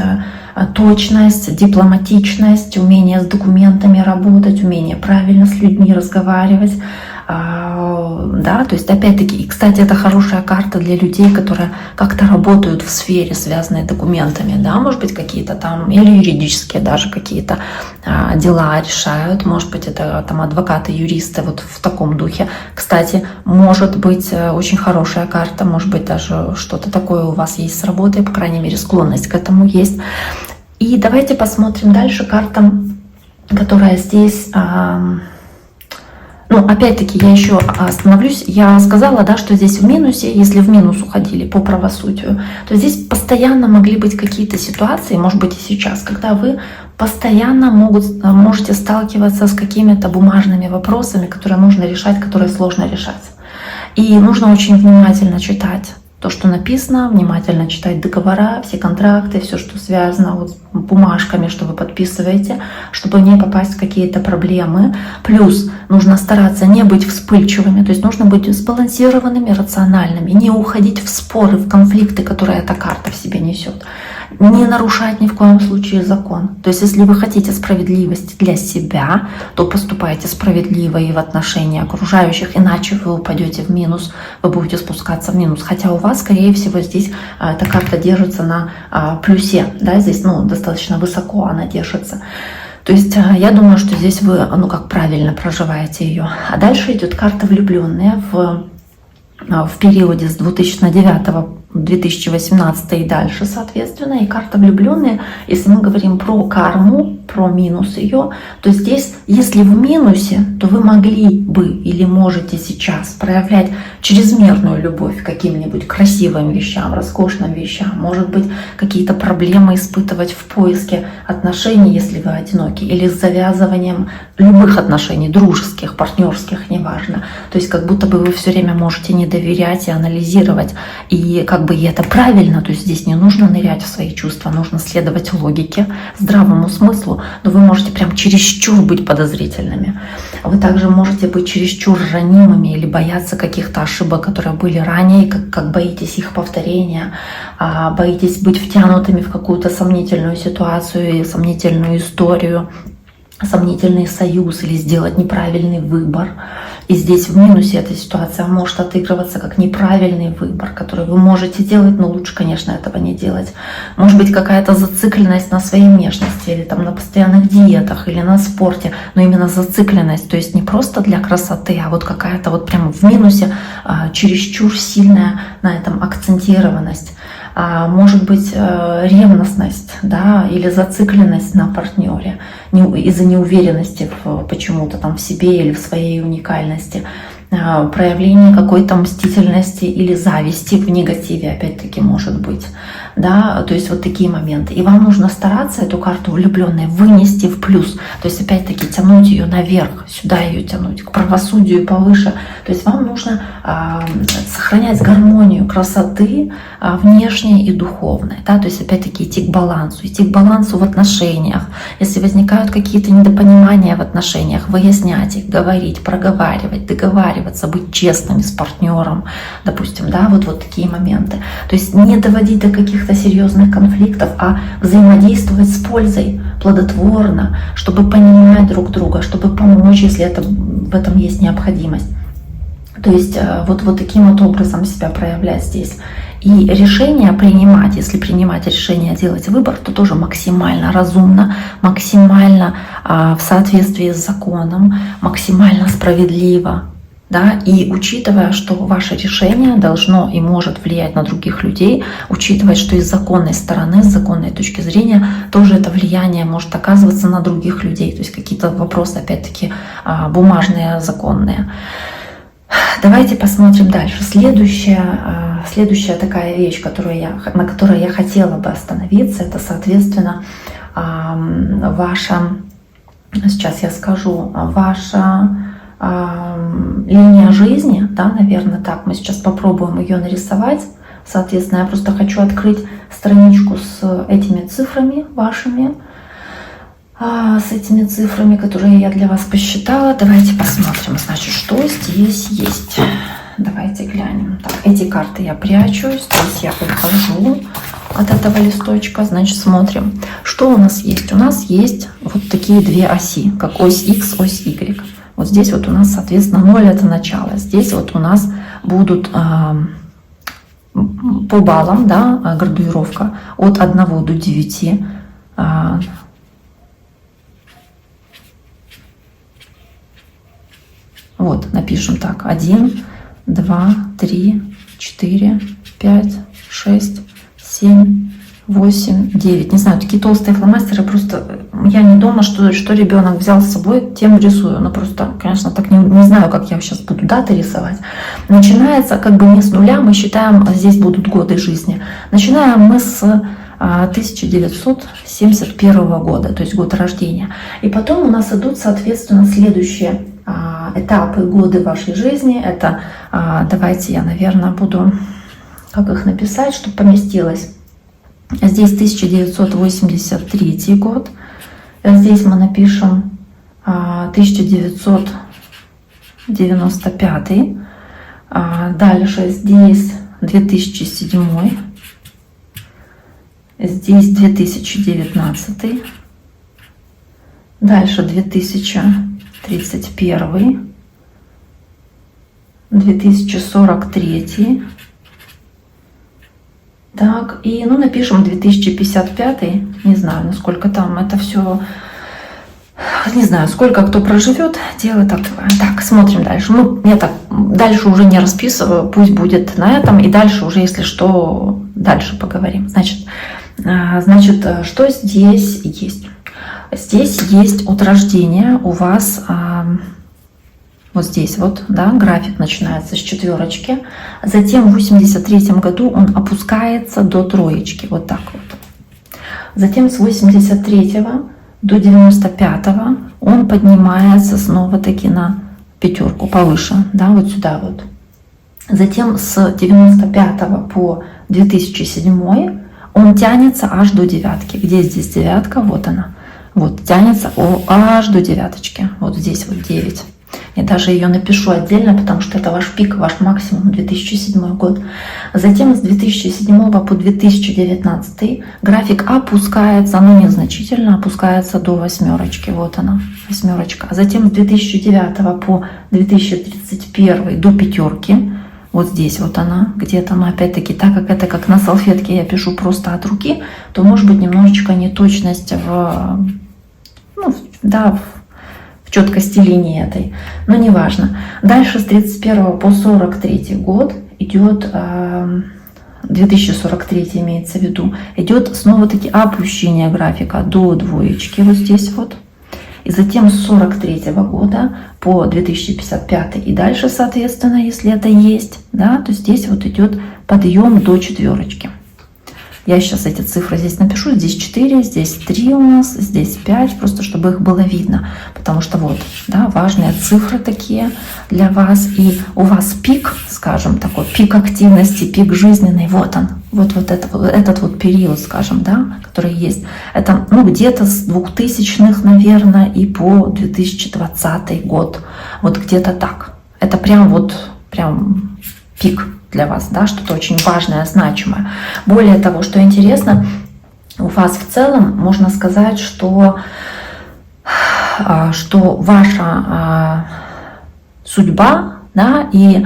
точность, дипломатичность, умение с документами работать, умение правильно с людьми разговаривать. Да, то есть опять-таки, и, кстати, это хорошая карта для людей, которые как-то работают в сфере, связанной с документами, да, может быть, какие-то там, или юридические даже какие-то дела решают, может быть, это там адвокаты, юристы, вот в таком духе. Кстати, может быть очень хорошая карта, может быть, даже что-то такое у вас есть с работой, по крайней мере, склонность к этому есть. И давайте посмотрим дальше карта, которая здесь... опять-таки, я еще остановлюсь. Я сказала, да, что здесь в минусе, если в минус уходили по правосудию, то здесь постоянно могли быть какие-то ситуации, может быть и сейчас, когда вы постоянно можете сталкиваться с какими-то бумажными вопросами, которые нужно решать, которые сложно решать. И нужно очень внимательно читать. то, что написано, внимательно читать договора, все контракты, все, что связано вот с бумажками, что вы подписываете, чтобы не попасть в какие-то проблемы. Плюс нужно стараться не быть вспыльчивыми, то есть нужно быть сбалансированными, рациональными, не уходить в споры, в конфликты, которые эта карта в себе несет. Не нарушать ни в коем случае закон. То есть если вы хотите справедливости для себя, то поступайте справедливо и в отношении окружающих, иначе вы упадете в минус, вы будете спускаться в минус. Хотя у вас, скорее всего, здесь эта карта держится на плюсе, да, здесь достаточно высоко она держится. То есть я думаю, что здесь вы как правильно проживаете ее. А дальше идет карта влюбленные в периоде с 2009 по 2018 и дальше, соответственно, и карта влюбленные. Если мы говорим про карму, про минус ее, то здесь, если в минусе, то вы могли бы или можете сейчас проявлять чрезмерную любовь к каким-нибудь красивым вещам, роскошным вещам, может быть, какие-то проблемы испытывать в поиске отношений, если вы одиноки, или с завязыванием любых отношений, дружеских, партнерских, неважно. То есть как будто бы вы все время можете не доверять и анализировать, и и это правильно, то есть здесь не нужно нырять в свои чувства, нужно следовать логике, здравому смыслу, но вы можете прям чересчур быть подозрительными. Вы также можете быть чересчур ранимыми или бояться каких-то ошибок, которые были ранее, как боитесь их повторения, боитесь быть втянутыми в какую-то сомнительную ситуацию и сомнительную историю, сомнительный союз или сделать неправильный выбор. И здесь в минусе эта ситуация может отыгрываться как неправильный выбор, который вы можете делать, но лучше, конечно, этого не делать. Может быть какая-то зацикленность на своей внешности или на постоянных диетах или на спорте, но именно зацикленность, то есть не просто для красоты, а вот какая-то вот прямо в минусе чересчур сильная на этом акцентированность. Может быть ревностность, да, или зацикленность на партнере из-за неуверенности почему-то в себе или в своей уникальности, проявление какой-то мстительности или зависти в негативе, опять-таки, может быть, да, то есть вот такие моменты. И вам нужно стараться эту карту влюбленной вынести в плюс, то есть опять-таки тянуть ее наверх, сюда ее тянуть, к правосудию повыше. То есть вам нужно сохранять гармонию красоты внешней и духовной, да, то есть опять-таки идти к балансу в отношениях. Если возникают какие-то недопонимания в отношениях, выяснять их, говорить, проговаривать, договариваться, быть честными с партнером, допустим, да, вот такие моменты. То есть не доводить до каких-то серьезных конфликтов, а взаимодействовать с пользой, плодотворно, чтобы понимать друг друга, чтобы помочь, если в этом есть необходимость. То есть вот таким вот образом себя проявлять здесь. И решение принимать, если принимать решение делать выбор, то тоже максимально разумно, максимально в соответствии с законом, максимально справедливо. Да, и учитывая, что ваше решение должно и может влиять на других людей, учитывая, что из законной стороны, с законной точки зрения, тоже это влияние может оказываться на других людей. То есть какие-то вопросы, опять-таки, бумажные, законные. Давайте посмотрим дальше. Следующая такая вещь, на которой я хотела бы остановиться, это, соответственно, ваша, сейчас я скажу, ваша линия жизни, да, наверное, так, мы сейчас попробуем ее нарисовать. Соответственно, я просто хочу открыть страничку с этими цифрами вашими, которые я для вас посчитала. Давайте посмотрим, значит, что здесь есть. Давайте глянем. Так, эти карты я прячу, здесь я выхожу от этого листочка. Значит, смотрим, что у нас есть. У нас есть вот такие две оси, как ось X, ось Y. Вот здесь вот у нас, соответственно, 0 это начало. Здесь вот у нас будут по баллам, да, градуировка от 1 до 9. Вот, напишем так. 1, 2, 3, 4, 5, 6, 7, 8, 9. Не знаю, такие толстые фломастеры, просто я не дома, что ребенок взял с собой, тем рисую. Но просто, конечно, так не знаю, как я сейчас буду даты рисовать. Начинается как бы не с нуля, мы считаем, здесь будут годы жизни. Начинаем мы с 1971 года, то есть год рождения. И потом у нас идут, соответственно, следующие этапы, годы вашей жизни. Это, давайте я, наверное, буду как их написать, чтобы поместилось. Здесь 1983 год, здесь мы напишем 1995, дальше здесь 2007, здесь 2019, дальше 2031, 2043, так, и ну напишем 2055, не знаю, насколько там это все, не знаю, сколько кто проживет, дело такое. Так, смотрим дальше. Ну, я так дальше уже не расписываю, пусть будет на этом, и дальше уже, если что, дальше поговорим. Значит, что здесь есть? Здесь есть от рождения у вас, вот здесь вот, да, график начинается с 4, затем в 83 году он опускается до 3, вот так вот. Затем с 83 до 95 он поднимается снова-таки на 5 повыше, да, вот сюда вот. Затем с 95 по 2007 он тянется аж до 9. Где здесь 9? Вот она. Вот, тянется аж до 9. Вот здесь вот 9. Я даже ее напишу отдельно, потому что это ваш пик, ваш максимум, 2007 год. Затем с 2007 по 2019 график опускается, но незначительно, опускается до 8. Вот она, 8. А затем с 2009 по 2031 до 5. Вот здесь вот она, где-то, но опять-таки, так как это как на салфетке я пишу просто от руки, то может быть немножечко неточность в четкости линии этой, но неважно. Дальше с 31 по 43 год идет, 2043 имеется в виду, идет снова-таки опущение графика до 2, вот здесь вот. И затем с 43 года по 2055 и дальше, соответственно, если это есть, да, то здесь вот идет подъем до 4. Я сейчас эти цифры здесь напишу. Здесь 4, здесь 3 у нас, здесь 5, просто чтобы их было видно. Потому что вот, да, важные цифры такие для вас. И у вас пик, скажем, такой пик активности, пик жизненный, вот он. Вот этот вот период, скажем, да, который есть. Это ну, где-то с 2000-х, наверное, и по 2020 год. Вот где-то так. Это прям пик для вас, да, что-то очень важное, значимое. Более того, что интересно, у вас в целом можно сказать, что ваша судьба, да, и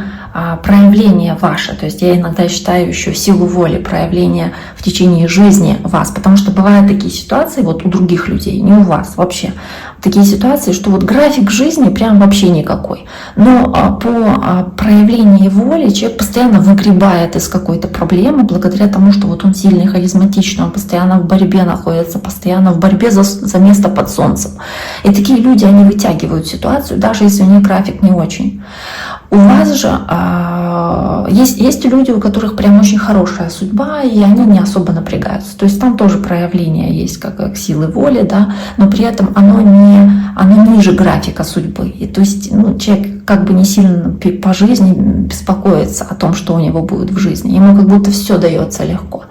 проявление ваше, то есть я иногда считаю еще силу воли, проявление в течение жизни вас, потому что бывают такие ситуации вот у других людей, не у вас вообще, такие ситуации, что вот график жизни прям вообще никакой, но по проявлению воли человек постоянно выгребает из какой-то проблемы благодаря тому, что вот он сильный, харизматичный, он постоянно в борьбе находится, постоянно в борьбе за место под солнцем. И такие люди, они вытягивают ситуацию, даже если у них график не очень. У вас же есть люди, у которых прям очень хорошая судьба, и они не особо напрягаются. То есть там тоже проявление есть как силы воли, да, но при этом оно ниже графика судьбы. И то есть человек как бы не сильно по жизни беспокоится о том, что у него будет в жизни. Ему как будто все дается легко.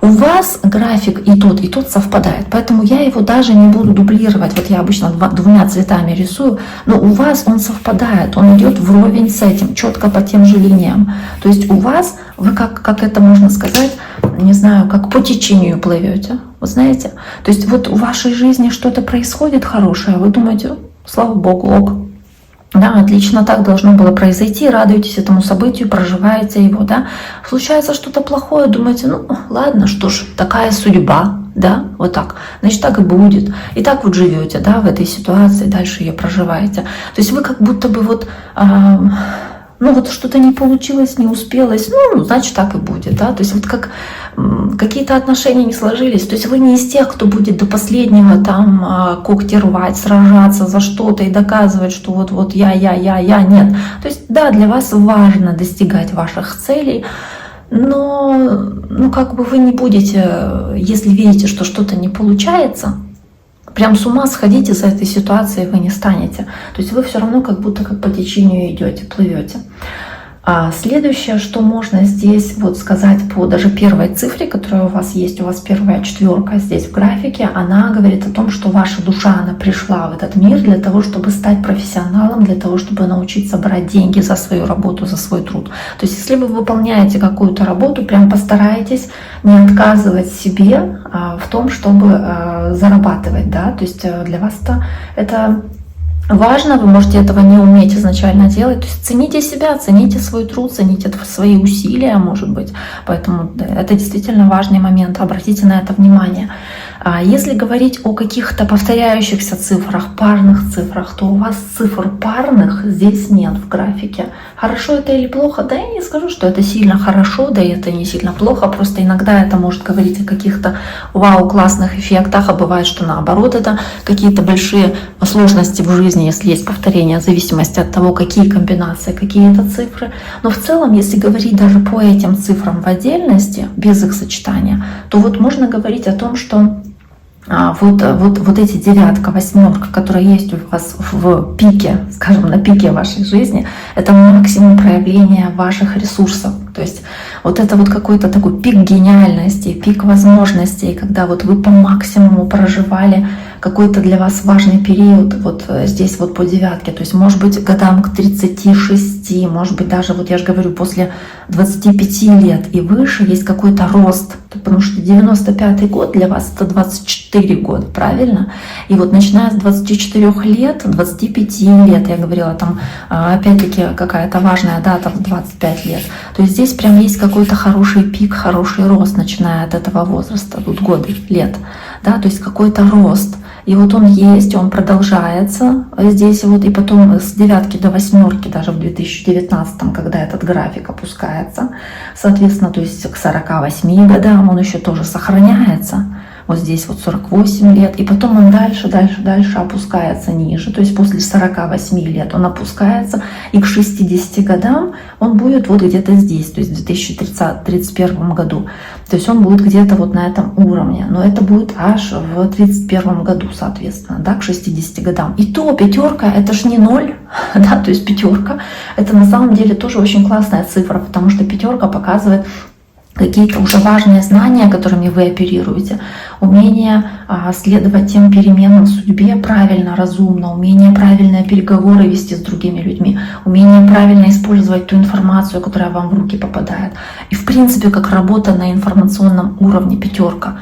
У вас график и тот совпадает, поэтому я его даже не буду дублировать. Вот я обычно 2 цветами рисую, но у вас он совпадает, он идет вровень с этим, четко по тем же линиям. То есть у вас, вы как это можно сказать, не знаю, как по течению плывете, вы знаете. То есть вот в вашей жизни что-то происходит хорошее, вы думаете, слава Богу, ок. Да, отлично, так должно было произойти, радуетесь этому событию, проживаете его, да. Случается что-то плохое, думаете, ладно, что ж, такая судьба, да, вот так, значит, так и будет. И так вот живете, да, в этой ситуации, дальше ее проживаете. То есть вы как будто бы вот что-то не получилось, не успелось, значит, так и будет, да. То есть вот как какие-то отношения не сложились, то есть вы не из тех, кто будет до последнего там когти рвать, сражаться за что-то и доказывать, что вот я, нет. То есть да, для вас важно достигать ваших целей, но как бы вы не будете, если видите, что что-то не получается, прям с ума сходить из этой ситуации вы не станете. То есть вы все равно как будто как по течению идете, плывете. А следующее, что можно здесь вот сказать по даже первой цифре, которая у вас есть, у вас первая четверка здесь в графике, она говорит о том, что ваша душа, она пришла в этот мир для того, чтобы стать профессионалом, для того, чтобы научиться брать деньги за свою работу, за свой труд. То есть если вы выполняете какую-то работу, прям постарайтесь не отказывать себе в том, чтобы зарабатывать, да, то есть для вас это важно, вы можете этого не уметь изначально делать. То есть цените себя, цените свой труд, цените свои усилия, может быть. Поэтому это действительно важный момент. Обратите на это внимание. А если говорить о каких-то повторяющихся цифрах, парных цифрах, то у вас цифр парных здесь нет в графике. Хорошо это или плохо? Да я не скажу, что это сильно хорошо, да и это не сильно плохо. Просто иногда это может говорить о каких-то вау-классных эффектах, а бывает, что наоборот, это какие-то большие сложности в жизни, если есть повторение, в зависимости от того, какие комбинации, какие это цифры. Но в целом, если говорить даже по этим цифрам в отдельности, без их сочетания, то вот можно говорить о том, что вот эти девятка, восьмерка, которые есть у вас в пике, скажем, на пике вашей жизни, это максимум проявления ваших ресурсов. То есть вот это вот какой-то такой пик гениальности, пик возможностей, когда вот вы по максимуму проживали какой-то для вас важный период вот здесь вот по девятке. То есть может быть годам к 36, может быть даже, вот я же говорю, после 25 лет и выше есть какой-то рост. Потому что 95-й год для вас это 24 года, правильно? И вот начиная с 24 лет, 25 лет, я говорила, там опять-таки какая-то важная дата в 25 лет. То есть здесь прям есть какой-то хороший пик, хороший рост, начиная от этого возраста, тут годы, лет. Да, то есть какой-то рост. И вот он есть, он продолжается здесь вот, и потом с девятки до восьмерки, даже в 2019, когда этот график опускается, соответственно, то есть к 48 годам он еще тоже сохраняется. Вот здесь вот 48 лет, и потом он дальше опускается ниже, то есть после 48 лет он опускается, и к 60 годам он будет вот где-то здесь, то есть в 2031 году. То есть он будет где-то вот на этом уровне, но это будет аж в 2031 году, соответственно, да, к 60 годам. И то пятерка, это ж не ноль, да, то есть пятерка, это на самом деле тоже очень классная цифра, потому что пятерка показывает какие-то уже важные знания, которыми вы оперируете, умение следовать тем переменам в судьбе правильно, разумно, умение правильные переговоры вести с другими людьми, умение правильно использовать ту информацию, которая вам в руки попадает. И в принципе, как работа на информационном уровне пятерка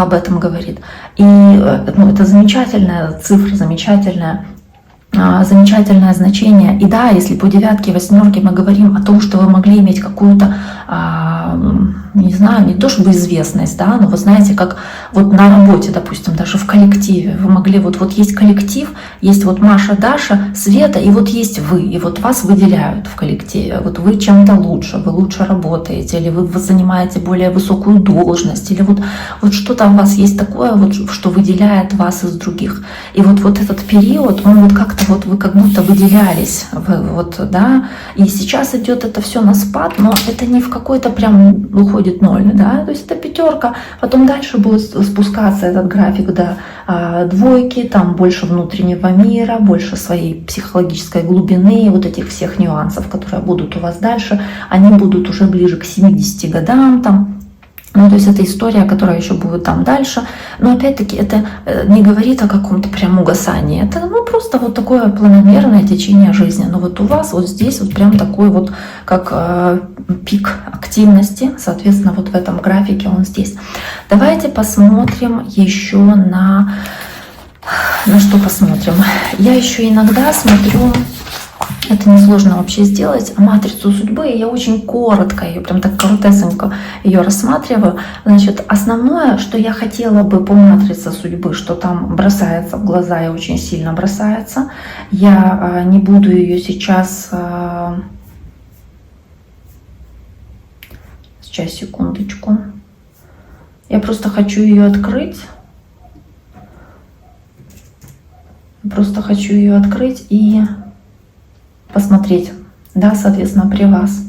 об этом говорит. И это замечательная цифра, замечательное значение. И да, если по девятке, восьмерке мы говорим о том, что вы могли иметь какую-то, не знаю, не то чтобы известность, да, но вы знаете, как вот на работе, допустим, даже в коллективе, вы могли, вот есть коллектив, есть вот Маша, Даша, Света, и вот есть вы, и вот вас выделяют в коллективе, вот вы чем-то лучше, вы лучше работаете, или вы занимаете более высокую должность, или вот что-то у вас есть такое, вот, что выделяет вас из других. И вот этот период, он вот как-то вот вы как будто выделялись, да, и сейчас идет это все на спад, но это не в какой-то прям уходит ноль, да, то есть это пятерка, потом дальше будет спускаться этот график до двойки, там больше внутреннего мира, больше своей психологической глубины, вот этих всех нюансов, которые будут у вас дальше, они будут уже ближе к 70 годам, там. Ну, то есть это история, которая еще будет там дальше. Но опять-таки это не говорит о каком-то прям угасании. Это просто вот такое планомерное течение жизни. Но вот у вас вот здесь вот прям такой вот как пик активности. Соответственно, вот в этом графике он здесь. Давайте посмотрим еще на что посмотрим. Я еще иногда смотрю, это несложно вообще сделать, матрицу судьбы. Я очень коротко ее, прям так коротесенько ее рассматриваю. Значит, основное, что я хотела бы по матрице судьбы, что там бросается в глаза и очень сильно бросается, я не буду ее сейчас, секундочку, я просто хочу ее открыть. Просто хочу ее открыть и посмотреть, да, соответственно, при вас.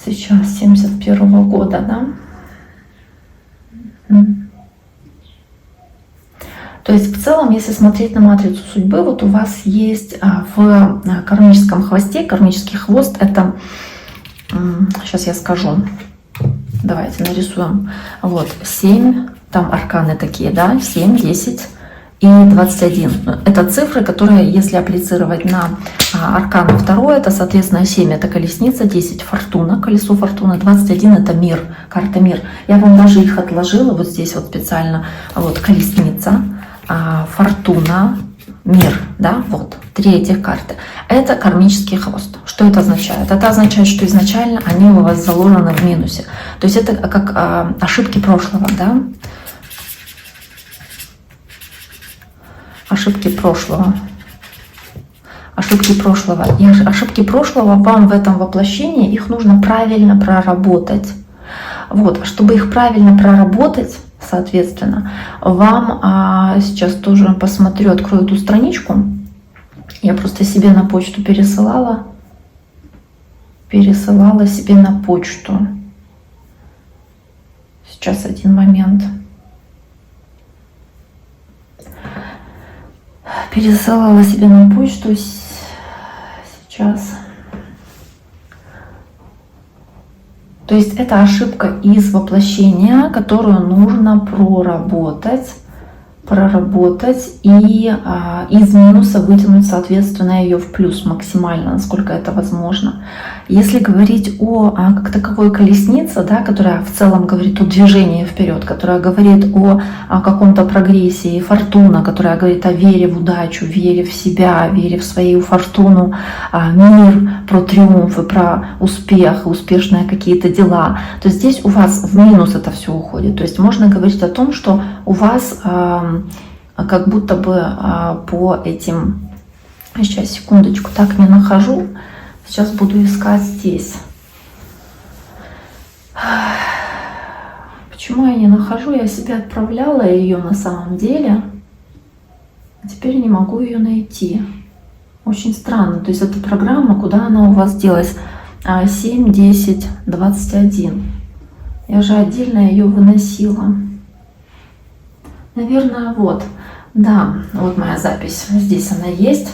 Сейчас 71-го года, да. То есть в целом, если смотреть на матрицу судьбы, вот у вас есть в кармическом хвосте, кармический хвост, это, сейчас я скажу, давайте нарисуем, вот 7, там арканы такие, да, 7, 10 и 21. Это цифры, которые, если апплицировать на аркан второй, это, соответственно, 7 это колесница, 10 фортуна, колесо фортуны, 21 это мир, карта мир. Я вам даже их отложила, вот здесь вот специально, вот колесница, фортуна, мир, да, вот, 3 этих карты. Это кармический хвост. Что это означает? Это означает, что изначально они у вас заложены в минусе. То есть это как ошибки прошлого, да? Ошибки прошлого. Ошибки прошлого. И ошибки прошлого вам в этом воплощении, их нужно правильно проработать. Вот, чтобы их правильно проработать, соответственно, вам сейчас тоже посмотрю, открою эту страничку. Я просто себе на почту пересылала себе на почту. Сейчас один момент. Пересылала себе на почту сейчас. То есть это ошибка из воплощения, которую нужно проработать и из минуса вытянуть, соответственно, ее в плюс максимально, насколько это возможно. Если говорить о как таковой колеснице, да, которая в целом говорит о движении вперед, которая говорит о каком-то прогрессии, фортуна, которая говорит о вере в удачу, вере в себя, вере в свою фортуну, мир, про триумфы, про успех, успешные какие-то дела, то здесь у вас в минус это все уходит. То есть можно говорить о том, что у вас как будто бы по этим... Сейчас, секундочку, так не нахожу. Сейчас буду искать здесь. Почему я не нахожу? Я себе отправляла ее на самом деле. А теперь не могу ее найти. Очень странно. То есть эта программа, куда она у вас делась? 7, 10, 21. Я же отдельно ее выносила. Наверное, вот. Да, вот моя запись. Здесь она есть.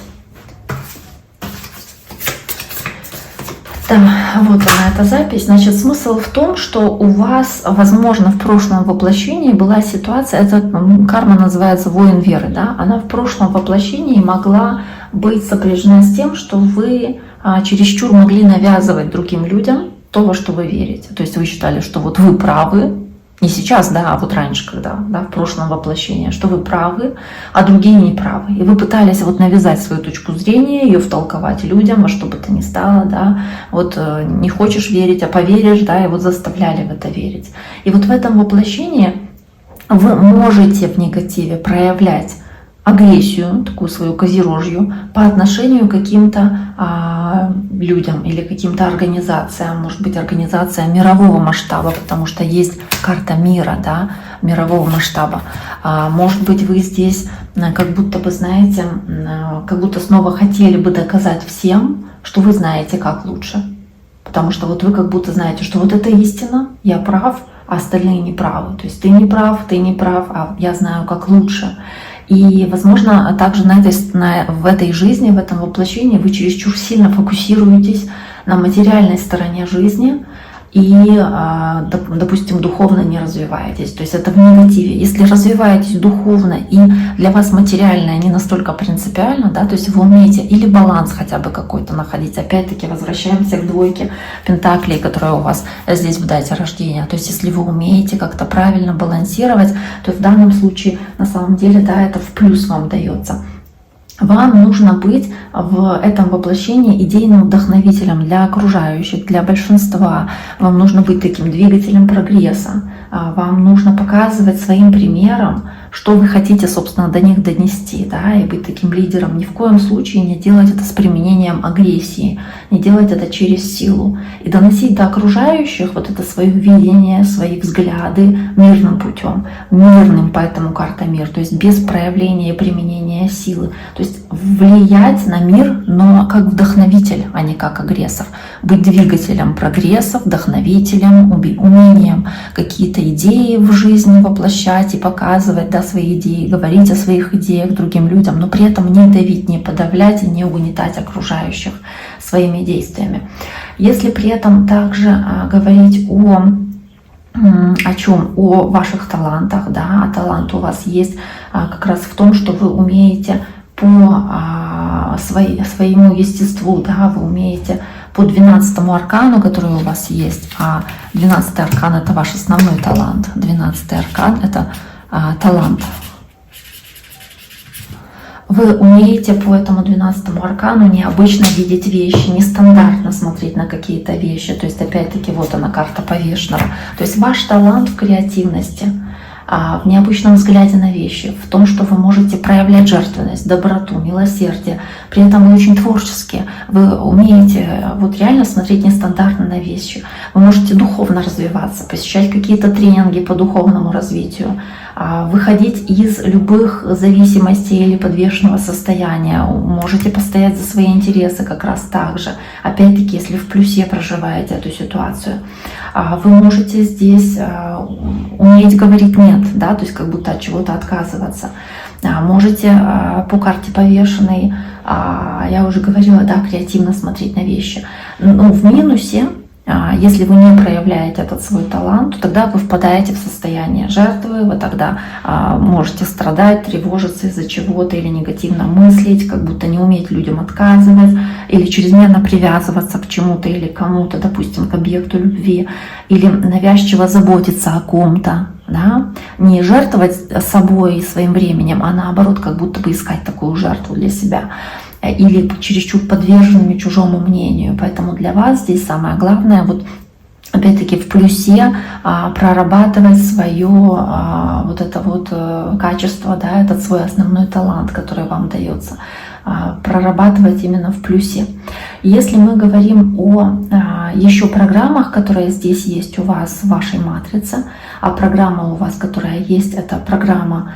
Да, вот она, эта запись. Значит, смысл в том, что у вас, возможно, в прошлом воплощении была ситуация, эта карма называется воин веры, да, она в прошлом воплощении могла быть сопряжена с тем, что вы чересчур могли навязывать другим людям то, во что вы верите. То есть вы считали, что вот вы правы, не сейчас, да, а вот раньше, когда, да, в прошлом воплощении, что вы правы, а другие не правы. И вы пытались вот навязать свою точку зрения, ее втолковать людям, во что бы то ни стало, да, вот не хочешь верить, а поверишь, да, и вот заставляли в это верить. И вот в этом воплощении вы можете в негативе проявлять агрессию, такую свою козерожью, по отношению к каким-то людям или каким-то организациям, может быть, организация мирового масштаба, потому что есть карта мира, да, мирового масштаба. Может быть, вы здесь как будто бы, знаете, как будто снова хотели бы доказать всем, что вы знаете, как лучше. Потому что вот вы как будто знаете, что вот это истина, я прав, а остальные не правы. То есть ты не прав, а я знаю, как лучше. И, возможно, также в этой жизни, в этом воплощении вы чересчур сильно фокусируетесь на материальной стороне жизни и, допустим, духовно не развиваетесь. То есть это в негативе. Если развиваетесь духовно и для вас материальное не настолько принципиально, да, то есть вы умеете или баланс хотя бы какой-то находить. Опять-таки возвращаемся к двойке пентаклей, которая у вас здесь в дате рождения. То есть если вы умеете как-то правильно балансировать, то в данном случае на самом деле, да, это в плюс вам дается. Вам нужно быть в этом воплощении идейным вдохновителем для окружающих, для большинства. Вам нужно быть таким двигателем прогресса. Вам нужно показывать своим примером, что вы хотите, собственно, до них донести, да, и быть таким лидером. Ни в коем случае не делать это с применением агрессии, не делать это через силу. И доносить до окружающих вот это свое видение, свои взгляды мирным путем, мирным, поэтому карта мир, то есть без проявления и применения силы. То есть влиять на мир, но как вдохновитель, а не как агрессор. Быть двигателем прогресса, вдохновителем, умением какие-то идеи в жизни воплощать и показывать, да, свои идеи, говорить о своих идеях другим людям, но при этом не давить, не подавлять и не угнетать окружающих своими действиями. Если при этом также говорить о чем? О ваших талантах, да, а талант у вас есть как раз в том, что вы умеете по своему естеству, да, вы умеете по 12-му аркану, который у вас есть, а 12-й аркан — это ваш основной талант, 12-й аркан — это талант. Вы умеете по этому 12-му аркану необычно видеть вещи, нестандартно смотреть на какие-то вещи. То есть опять-таки вот она, карта повешенного. То есть ваш талант в креативности, в необычном взгляде на вещи, в том, что вы можете проявлять жертвенность, доброту, милосердие. При этом вы очень творческие. Вы умеете вот реально смотреть нестандартно на вещи. Вы можете духовно развиваться, посещать какие-то тренинги по духовному развитию, выходить из любых зависимостей или подвешенного состояния. Можете постоять за свои интересы как раз так же. Опять-таки, если в плюсе проживаете эту ситуацию. Вы можете здесь уметь говорить «нет», да, то есть как будто от чего-то отказываться. Можете по карте повешенной, я уже говорила, да, креативно смотреть на вещи. Но в минусе, если вы не проявляете этот свой талант, то тогда вы впадаете в состояние жертвы, вы тогда можете страдать, тревожиться из-за чего-то или негативно мыслить, как будто не уметь людям отказывать, или чрезмерно привязываться к чему-то или кому-то, допустим, к объекту любви, или навязчиво заботиться о ком-то. Да? Не жертвовать собой и своим временем, а наоборот, как будто бы искать такую жертву для себя. Или чересчур подверженными чужому мнению. Поэтому для вас здесь самое главное, вот опять-таки в плюсе прорабатывать свое вот это вот качество, да, этот свой основной талант, который вам дается, прорабатывать именно в плюсе. Если мы говорим о еще программах, которые здесь есть у вас в вашей матрице, а программа у вас, которая есть, это программа,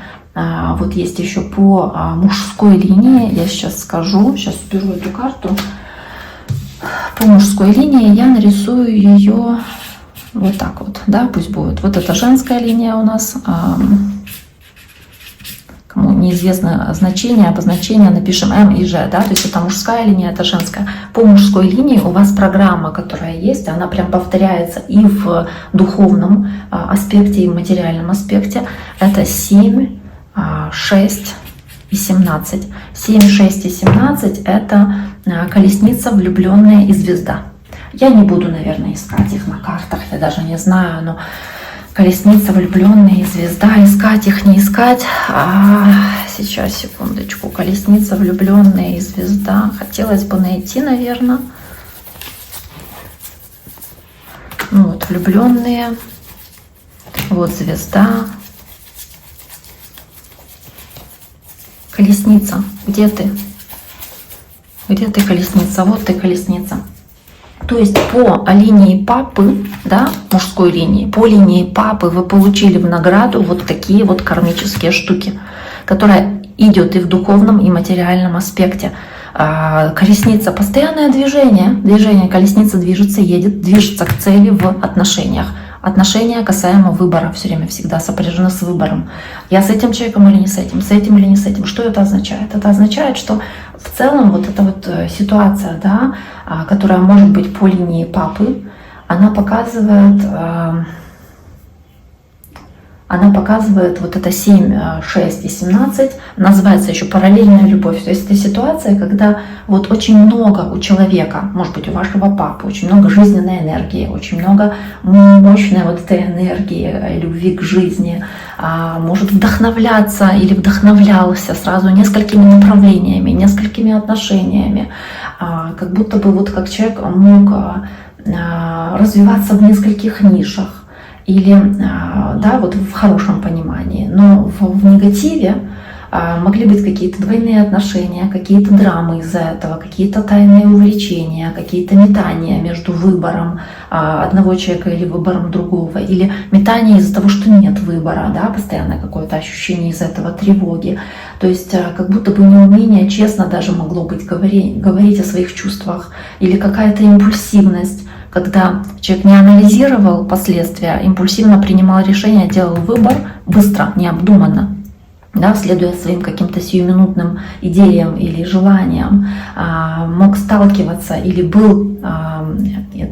вот есть еще по мужской линии, я сейчас скажу, сейчас беру эту карту, по мужской линии я нарисую ее вот так вот, да, пусть будет. Вот это женская линия у нас, кому неизвестно значение, обозначение, напишем М и Ж, да, то есть это мужская линия, это женская. По мужской линии у вас программа, которая есть, она прям повторяется и в духовном аспекте, и в материальном аспекте. Это 7, 6 и 17. 7, 6 и 17 это колесница, влюбленная и звезда. Я не буду, наверное, искать их на картах, я даже не знаю, но колесница, влюбленная и звезда, искать их, не искать. Сейчас, секундочку, колесница, влюбленная и звезда. Хотелось бы найти, наверное. Вот, влюбленные, вот звезда. Колесница, где ты? Где ты, колесница? Вот ты, колесница. То есть по линии папы, да, мужской линии, по линии папы вы получили в награду вот такие вот кармические штуки, которая идет и в духовном, и материальном аспекте. Колесница — постоянное движение, колесница движется, едет, движется к цели в отношениях. Отношения касаемо выбора все время всегда сопряжены с выбором. Я с этим человеком или не с этим или не с этим. Что это означает? Это означает, что в целом вот эта вот ситуация, да, которая может быть по линии папы, она показывает вот это 7, 6 и 17, называется еще параллельная любовь. То есть это ситуация, когда вот очень много у человека, может быть у вашего папы, очень много жизненной энергии, очень много мощной вот этой энергии, любви к жизни, может вдохновляться или вдохновлялся сразу несколькими направлениями, несколькими отношениями, как будто бы вот как человек мог развиваться в нескольких нишах. Или, да, вот в хорошем понимании, но в негативе могли быть какие-то двойные отношения, какие-то драмы из-за этого, какие-то тайные увлечения, какие-то метания между выбором одного человека или выбором другого, или метания из-за того, что нет выбора, да, постоянное какое-то ощущение из-за этого тревоги. То есть как будто бы неумение честно даже могло быть говорить о своих чувствах, или какая-то импульсивность, когда человек не анализировал последствия, импульсивно принимал решение, делал выбор быстро, необдуманно. да, следуя своим каким-то сиюминутным идеям или желаниям, мог сталкиваться или был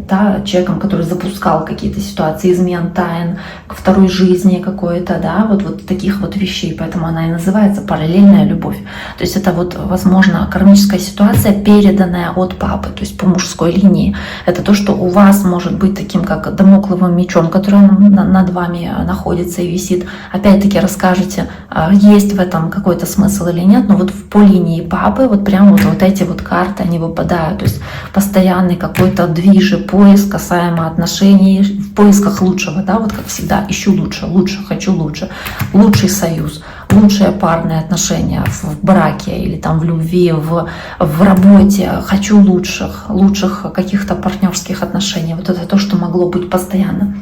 да, человеком, который запускал какие-то ситуации измен, тайн, второй жизни какой-то, да, вот таких вот вещей. Поэтому она и называется параллельная любовь. То есть это вот, возможно, кармическая ситуация, переданная от папы, то есть по мужской линии. Это то, что у вас может быть таким, как дамокловым мечом, который над вами находится и висит. Опять-таки расскажете, есть в этом какой-то смысл или нет, но вот по линии папы вот прям вот эти вот карты, они выпадают. То есть постоянный какой-то движ, поиск касаемо отношений, в поисках лучшего, да, вот как всегда, ищу лучше, хочу лучше, лучший союз, лучшие парные отношения в браке или там в любви, в работе, хочу лучших каких-то партнерских отношений. Вот это то, что могло быть постоянно.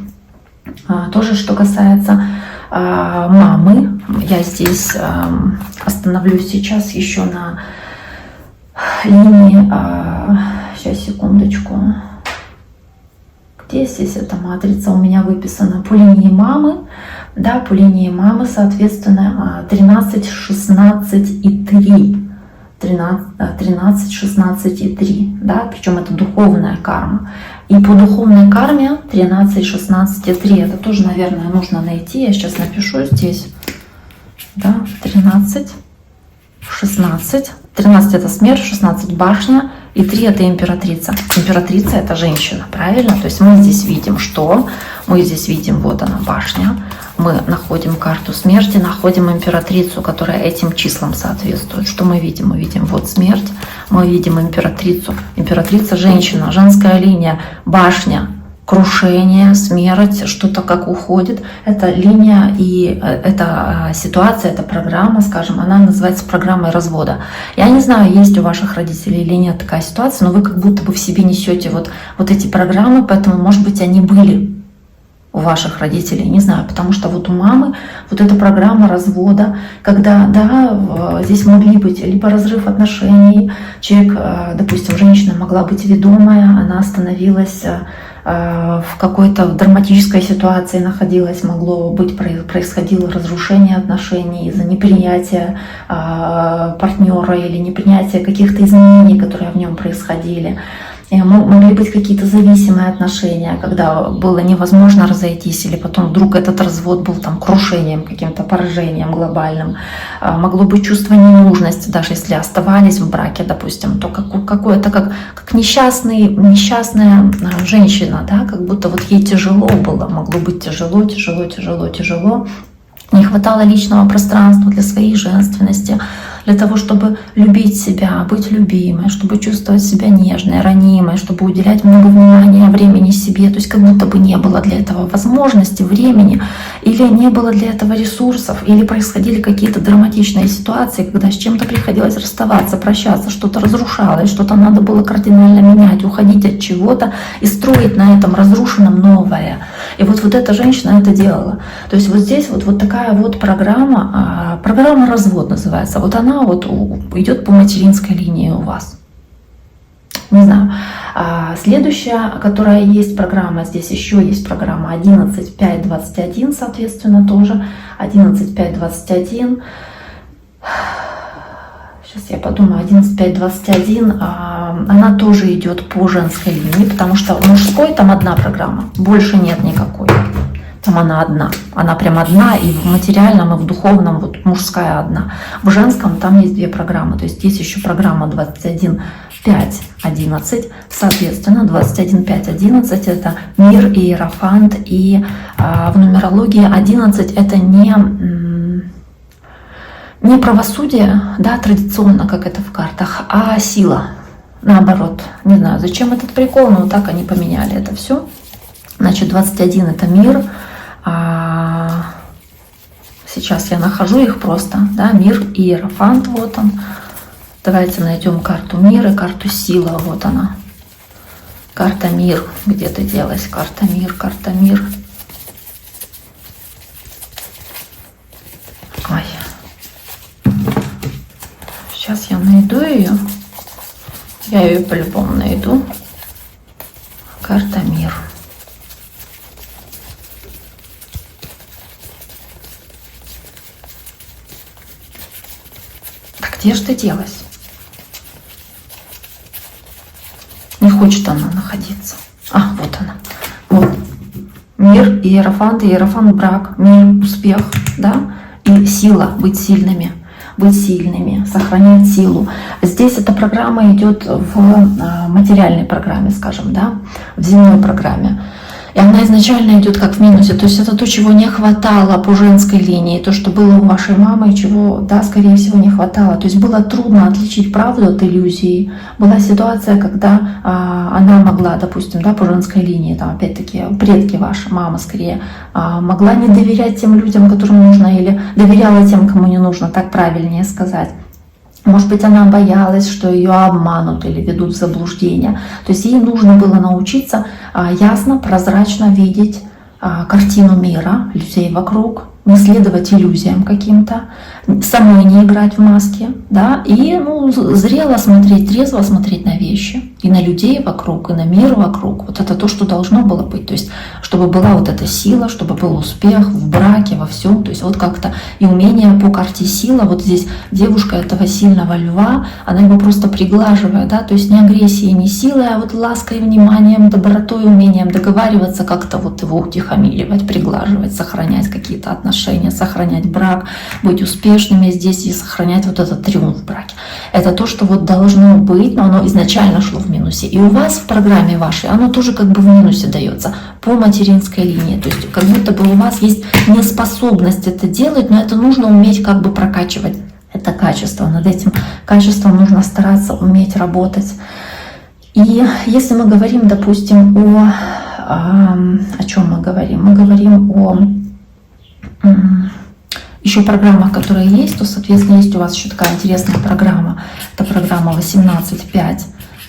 Тоже, что касается мамы, я здесь остановлюсь сейчас еще на линии, сейчас, секундочку, где здесь эта матрица у меня выписана, по линии мамы, да, по линии мамы, соответственно, 13, 16 и 3. 13, 16 и 3, да, причем это духовная карма. И по духовной карме 13, 16 и 3, это тоже, наверное, нужно найти, я сейчас напишу здесь, да, 13, 16, 13 это смерть, 16 башня, и 3 это императрица. Императрица это женщина, правильно? То есть мы здесь видим, что? Мы здесь видим, вот она башня, мы находим карту смерти, находим императрицу, которая этим числам соответствует. Что мы видим? Мы видим вот смерть, мы видим императрицу. Императрица женщина, женская линия, башня, крушение, смерть, что-то как уходит. Это линия и эта ситуация, эта программа, скажем, она называется программой развода. Я не знаю, есть у ваших родителей или нет такая ситуация, но вы как будто бы в себе несете вот эти программы, поэтому, может быть, они были у ваших родителей, не знаю, потому что вот у мамы вот эта программа развода, когда, да, здесь могли быть либо разрыв отношений, человек, допустим, женщина могла быть ведомая, она становилась в какой-то драматической ситуации находилась, могло быть, происходило разрушение отношений из-за непринятия партнера или непринятия каких-то изменений, которые в нем происходили. Могли быть какие-то зависимые отношения, когда было невозможно разойтись, или потом вдруг этот развод был там крушением, каким-то поражением глобальным. Могло быть чувство ненужности, даже если оставались в браке, допустим, то какое-то как несчастная женщина, да, как будто вот ей тяжело было, могло быть тяжело. Не хватало личного пространства для своей женственности, для того, чтобы любить себя, быть любимой, чтобы чувствовать себя нежной, ранимой, чтобы уделять много внимания, времени себе. То есть как будто бы не было для этого возможности, времени, или не было для этого ресурсов, или происходили какие-то драматичные ситуации, когда с чем-то приходилось расставаться, прощаться, что-то разрушалось, что-то надо было кардинально менять, уходить от чего-то и строить на этом разрушенном новое. И вот эта женщина это делала. То есть вот здесь вот такая вот программа, программа развод называется. Вот она вот идет по материнской линии у вас. Не знаю. Следующая, которая есть программа, здесь еще есть программа 11, 5, 21, соответственно, тоже. 11, 5, 21. Сейчас я подумаю, 11, 5, 21, она тоже идет по женской линии, потому что в мужской там одна программа, больше нет никакой. Там она одна, она прям одна, и в материальном, и в духовном вот мужская одна. В женском там есть две программы, то есть есть еще программа 21, 5, 11, соответственно, 21, 5, 11 это мир, иерофант, и в нумерологии 11 это не правосудие, да, традиционно, как это в картах, а сила. Наоборот, не знаю, зачем этот прикол, но так они поменяли это все. Значит, 21 это мир. Сейчас я нахожу их просто, да, мир, иерофант, вот он. Давайте найдем карту мира и карту сила, вот она. Карта мир, где ты делась, карта мир, карта мир. Ой. Сейчас я найду ее. Я ее по-любому найду. Карта мир. Где же ты делась? Не хочет она находиться. Вот она. Вот. Мир, иерофант, брак, мир, успех, да, и сила, быть сильными, сохранять силу. Здесь эта программа идет в материальной программе, скажем, да, в земной программе. И она изначально идет как в минусе, то есть это то, чего не хватало по женской линии, то, что было у вашей мамы, и чего, да, скорее всего, не хватало. То есть было трудно отличить правду от иллюзии. Была ситуация, когда она могла, допустим, да, по женской линии, там, опять-таки, предки ваши, мама скорее, могла не доверять тем людям, которым нужно, или доверяла тем, кому не нужно, так правильнее сказать. Может быть, она боялась, что ее обманут или ведут в заблуждение. То есть ей нужно было научиться ясно, прозрачно видеть картину мира, людей вокруг, не следовать иллюзиям каким-то, самой не играть в маски, да, и зрело смотреть, трезво смотреть на вещи, и на людей вокруг, и на мир вокруг. Вот это то, что должно было быть. То есть, чтобы была вот эта сила, чтобы был успех в браке, во всем. То есть, вот как-то и умение по карте сила. Вот здесь девушка этого сильного льва, она его просто приглаживает, да, то есть не агрессией, не силой, а вот лаской, вниманием, добротой, умением договариваться, как-то вот его утихомиривать, приглаживать, сохранять какие-то отношения, сохранять брак, быть успешными здесь и сохранять вот этот триумф в браке. Это то, что вот должно быть, но оно изначально шло в минусе. И у вас в программе вашей оно тоже как бы в минусе дается по материнской линии. То есть как будто бы у вас есть неспособность это делать, но это нужно уметь как бы прокачивать. Это качество. Над этим качеством нужно стараться уметь работать. И если мы говорим, допустим, о чем мы говорим? Мы говорим о еще программах, которые есть, то, соответственно, есть у вас еще такая интересная программа. Это программа 18.5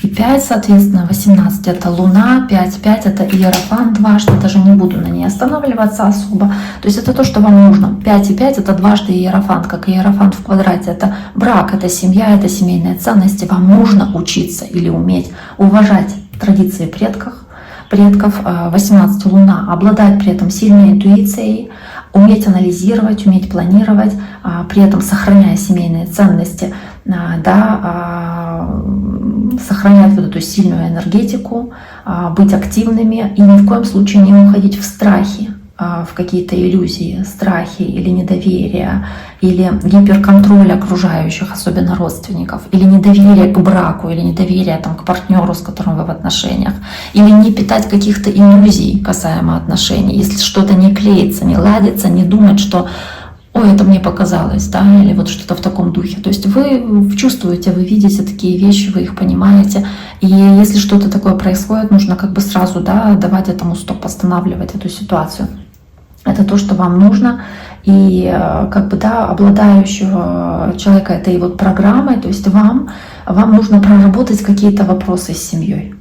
и 5, соответственно, 18 это Луна, 5.5 это Иерофант дважды, даже не буду на ней останавливаться особо. То есть это то, что вам нужно. 5.5 это дважды Иерофант, как Иерофант в квадрате. Это брак, это семья, это семейные ценности. Вам нужно учиться или уметь уважать традиции предков. 18 Луна, обладать при этом сильной интуицией, уметь анализировать, уметь планировать, при этом сохраняя семейные ценности, да, сохранять вот эту сильную энергетику, быть активными и ни в коем случае не уходить в страхи, в какие-то иллюзии, страхи или недоверие, или гиперконтроль окружающих, особенно родственников, или недоверие к браку, или недоверие там, к партнеру, с которым вы в отношениях, или не питать каких-то иллюзий касаемо отношений, если что-то не клеится, не ладится, не думать, что «ой, это мне показалось», да, или вот что-то в таком духе. То есть вы чувствуете, вы видите такие вещи, вы их понимаете, и если что-то такое происходит, нужно как бы сразу, да, давать этому стоп, останавливать эту ситуацию. Это то, что вам нужно, и как бы, да, обладающего человека этой вот программой, то есть вам нужно проработать какие-то вопросы с семьей.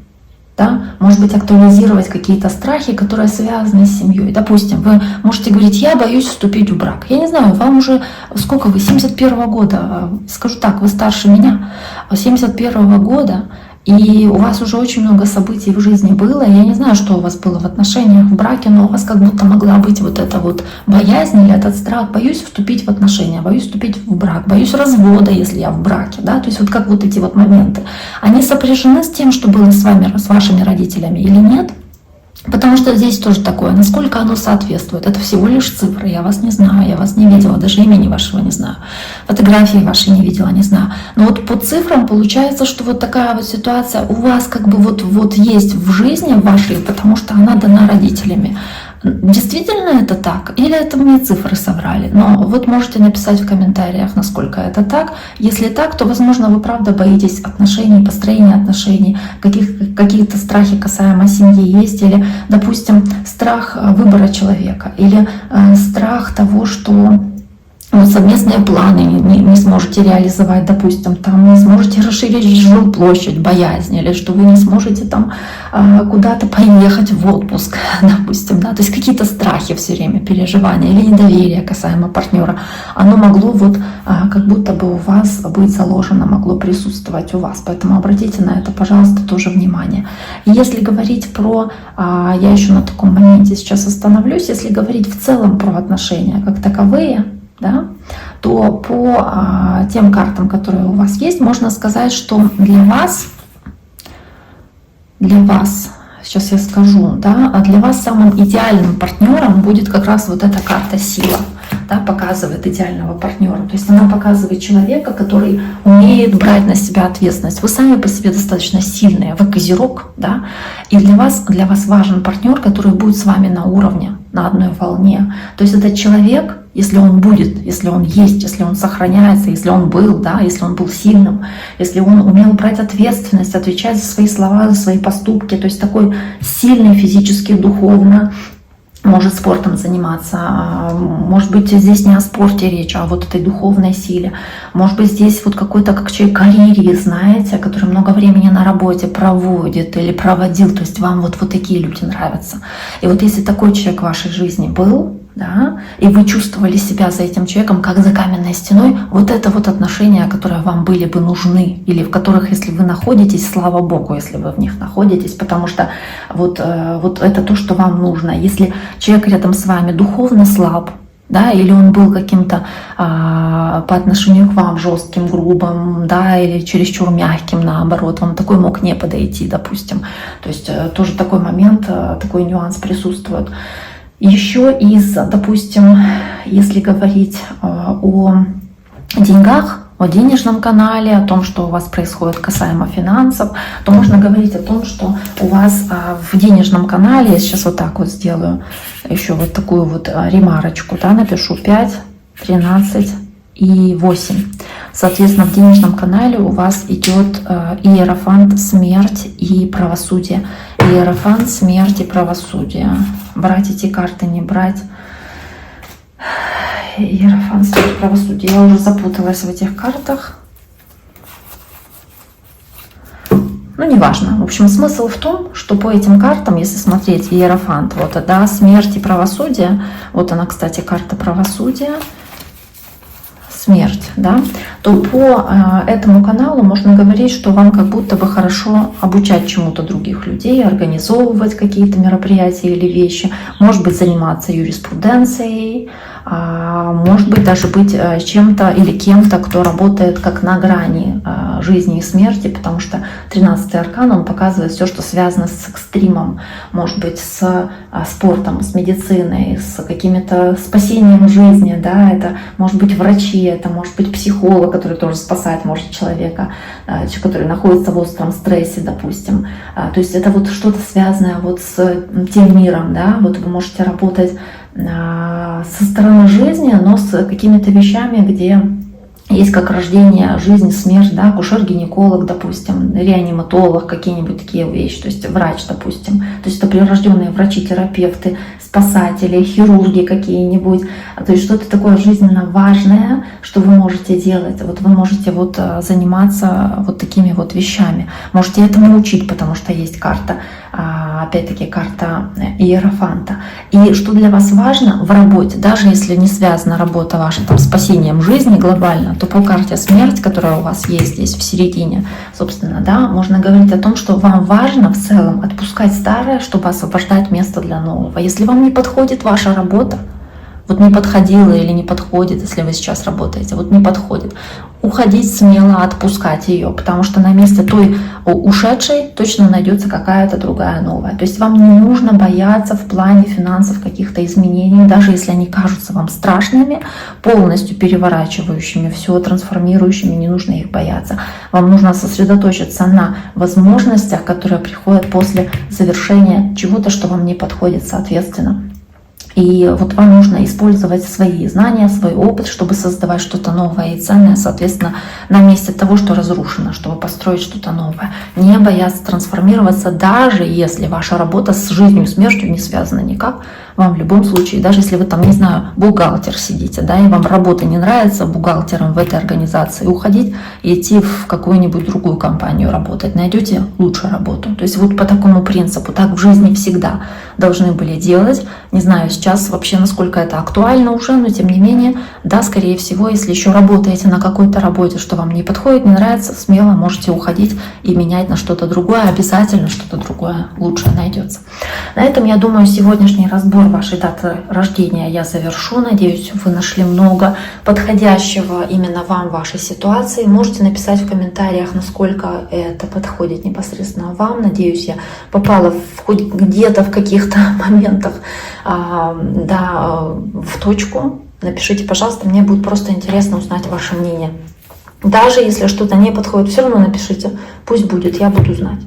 Да? Может быть, актуализировать какие-то страхи, которые связаны с семьей. Допустим, вы можете говорить: я боюсь вступить в брак. Я не знаю, вам уже сколько вы, 71-го года, скажу так, вы старше меня, 71-го года, и у вас уже очень много событий в жизни было. Я не знаю, что у вас было в отношениях, в браке, но у вас как будто могла быть вот эта вот боязнь или этот страх. Боюсь вступить в отношения, боюсь вступить в брак, боюсь развода, если я в браке. Да? То есть вот как вот эти вот моменты. Они сопряжены с тем, что было с вами, с вашими родителями или нет? Потому что здесь тоже такое, насколько оно соответствует. Это всего лишь цифры, я вас не знаю, я вас не видела, даже имени вашего не знаю. Фотографии вашей не видела, не знаю. Но вот по цифрам получается, что вот такая вот ситуация у вас как бы вот есть в жизни вашей, потому что она дана родителями. Действительно это так? Или это мне цифры соврали? Но вот можете написать в комментариях, насколько это так. Если так, то, возможно, вы правда боитесь отношений, построения отношений, какие-то страхи касаемо семьи есть, или, допустим, страх выбора человека, или страх того, что совместные планы не сможете реализовать, допустим, там не сможете расширить жилплощадь, боязнь, или что вы не сможете там куда-то поехать в отпуск, допустим, да, то есть какие-то страхи все время, переживания или недоверие касаемо партнера, оно могло вот как будто бы у вас быть заложено, могло присутствовать у вас, поэтому обратите на это, пожалуйста, тоже внимание. И если говорить про, я еще на таком моменте сейчас остановлюсь, если говорить в целом про отношения как таковые, да, то по тем картам, которые у вас есть, можно сказать, что для вас, сейчас я скажу, да, а для вас самым идеальным партнером будет как раз вот эта карта сила, да, показывает идеального партнера. То есть она показывает человека, который умеет брать на себя ответственность. Вы сами по себе достаточно сильные, вы козерог, да, и для вас важен партнер, который будет с вами на уровне, на одной волне. То есть этот человек, если он будет, если он есть, если он сохраняется, если он был, да, если он был сильным, если он умел брать ответственность, отвечать за свои слова, за свои поступки, то есть такой сильный физически, духовно, может спортом заниматься, может быть здесь не о спорте речь, а вот этой духовной силе, может быть здесь вот какой-то как человек карьерист, знаете, который много времени на работе проводит или проводил, то есть вам вот такие люди нравятся. И вот если такой человек в вашей жизни был, да, и вы чувствовали себя за этим человеком, как за каменной стеной, вот это вот отношения, которые вам были бы нужны, или в которых, если вы находитесь, слава Богу, если вы в них находитесь, потому что вот это то, что вам нужно. Если человек рядом с вами духовно слаб, да, или он был каким-то по отношению к вам жестким, грубым, да, или чересчур мягким, наоборот, он такой мог не подойти, допустим. То есть тоже такой момент, такой нюанс присутствует. Еще допустим, если говорить о деньгах, о денежном канале, о том, что у вас происходит касаемо финансов, то можно говорить о том, что у вас в денежном канале, я сейчас вот так вот сделаю, еще вот такую вот ремарочку, да, напишу 5, 13 и 8. Соответственно, в денежном канале у вас идет иерофант, смерть и правосудие. Иерофант, смерть и правосудие. Брать эти карты, не брать. Иерофант, смерть, правосудие. Я уже запуталась в этих картах. Ну, неважно. В общем, смысл в том, что по этим картам, если смотреть иерофант, вот, да, смерть и правосудие, вот она, кстати, карта правосудия, смерть, да, то по этому каналу можно говорить, что вам как будто бы хорошо обучать чему-то других людей, организовывать какие-то мероприятия или вещи, может быть, заниматься юриспруденцией, может быть, даже быть чем-то или кем-то, кто работает как на грани жизни и смерти, потому что 13-й аркан, он показывает все, что связано с экстримом, может быть, с спортом, с медициной, с какими-то спасением жизни, да, это может быть врачи, это может быть психолог, который тоже спасать может человека, который находится в остром стрессе, допустим. То есть это вот что-то связанное вот с тем миром, да, вот вы можете работать со стороны жизни, но с какими-то вещами, где есть как рождение, жизнь, смерть, да, акушер-гинеколог, допустим, реаниматолог, какие-нибудь такие вещи, то есть врач, допустим. То есть это прирожденные врачи, терапевты, спасатели, хирурги какие-нибудь. То есть что-то такое жизненно важное, что вы можете делать. Вот вы можете вот заниматься вот такими вот вещами. Можете этому учить, потому что есть карта, опять-таки карта иерофанта. И что для вас важно в работе, даже если не связана работа ваша там, с спасением жизни глобально, то по карте смерть, которая у вас есть здесь в середине, собственно, да, можно говорить о том, что вам важно в целом отпускать старое, чтобы освобождать место для нового. Если вам не подходит ваша работа, вот не подходила или не подходит, если вы сейчас работаете, вот не подходит, уходить смело, отпускать ее, потому что на месте той ушедшей точно найдется какая-то другая новая. То есть вам не нужно бояться в плане финансов каких-то изменений, даже если они кажутся вам страшными, полностью переворачивающими все, трансформирующими, не нужно их бояться. Вам нужно сосредоточиться на возможностях, которые приходят после завершения чего-то, что вам не подходит, соответственно. И вот вам нужно использовать свои знания, свой опыт, чтобы создавать что-то новое и ценное, соответственно, на месте того, что разрушено, чтобы построить что-то новое. Не бояться трансформироваться, даже если ваша работа с жизнью и смертью не связана никак. Вам в любом случае, даже если вы там, не знаю, бухгалтер сидите, да, и вам работа не нравится бухгалтером в этой организации, уходить и идти в какую-нибудь другую компанию работать, найдете лучшую работу. То есть вот по такому принципу, так в жизни всегда должны были делать. Не знаю сейчас вообще, насколько это актуально уже, но тем не менее, да, скорее всего, если еще работаете на какой-то работе, что вам не подходит, не нравится, смело можете уходить и менять на что-то другое, обязательно что-то другое лучшее найдется. На этом, я думаю, сегодняшний разбор вашей даты рождения я завершу. Надеюсь, вы нашли много подходящего именно вам, вашей ситуации. Можете написать в комментариях, насколько это подходит непосредственно вам. Надеюсь, я попала хоть где-то в каких-то моментах в точку. Напишите, пожалуйста, мне будет просто интересно узнать ваше мнение. Даже если что-то не подходит, все равно напишите, пусть будет, я буду знать.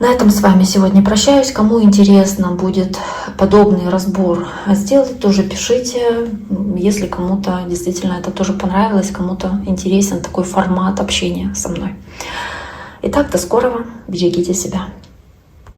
На этом с вами сегодня прощаюсь. Кому интересно будет подобный разбор сделать, тоже пишите. Если кому-то действительно это тоже понравилось, кому-то интересен такой формат общения со мной. Итак, до скорого. Берегите себя.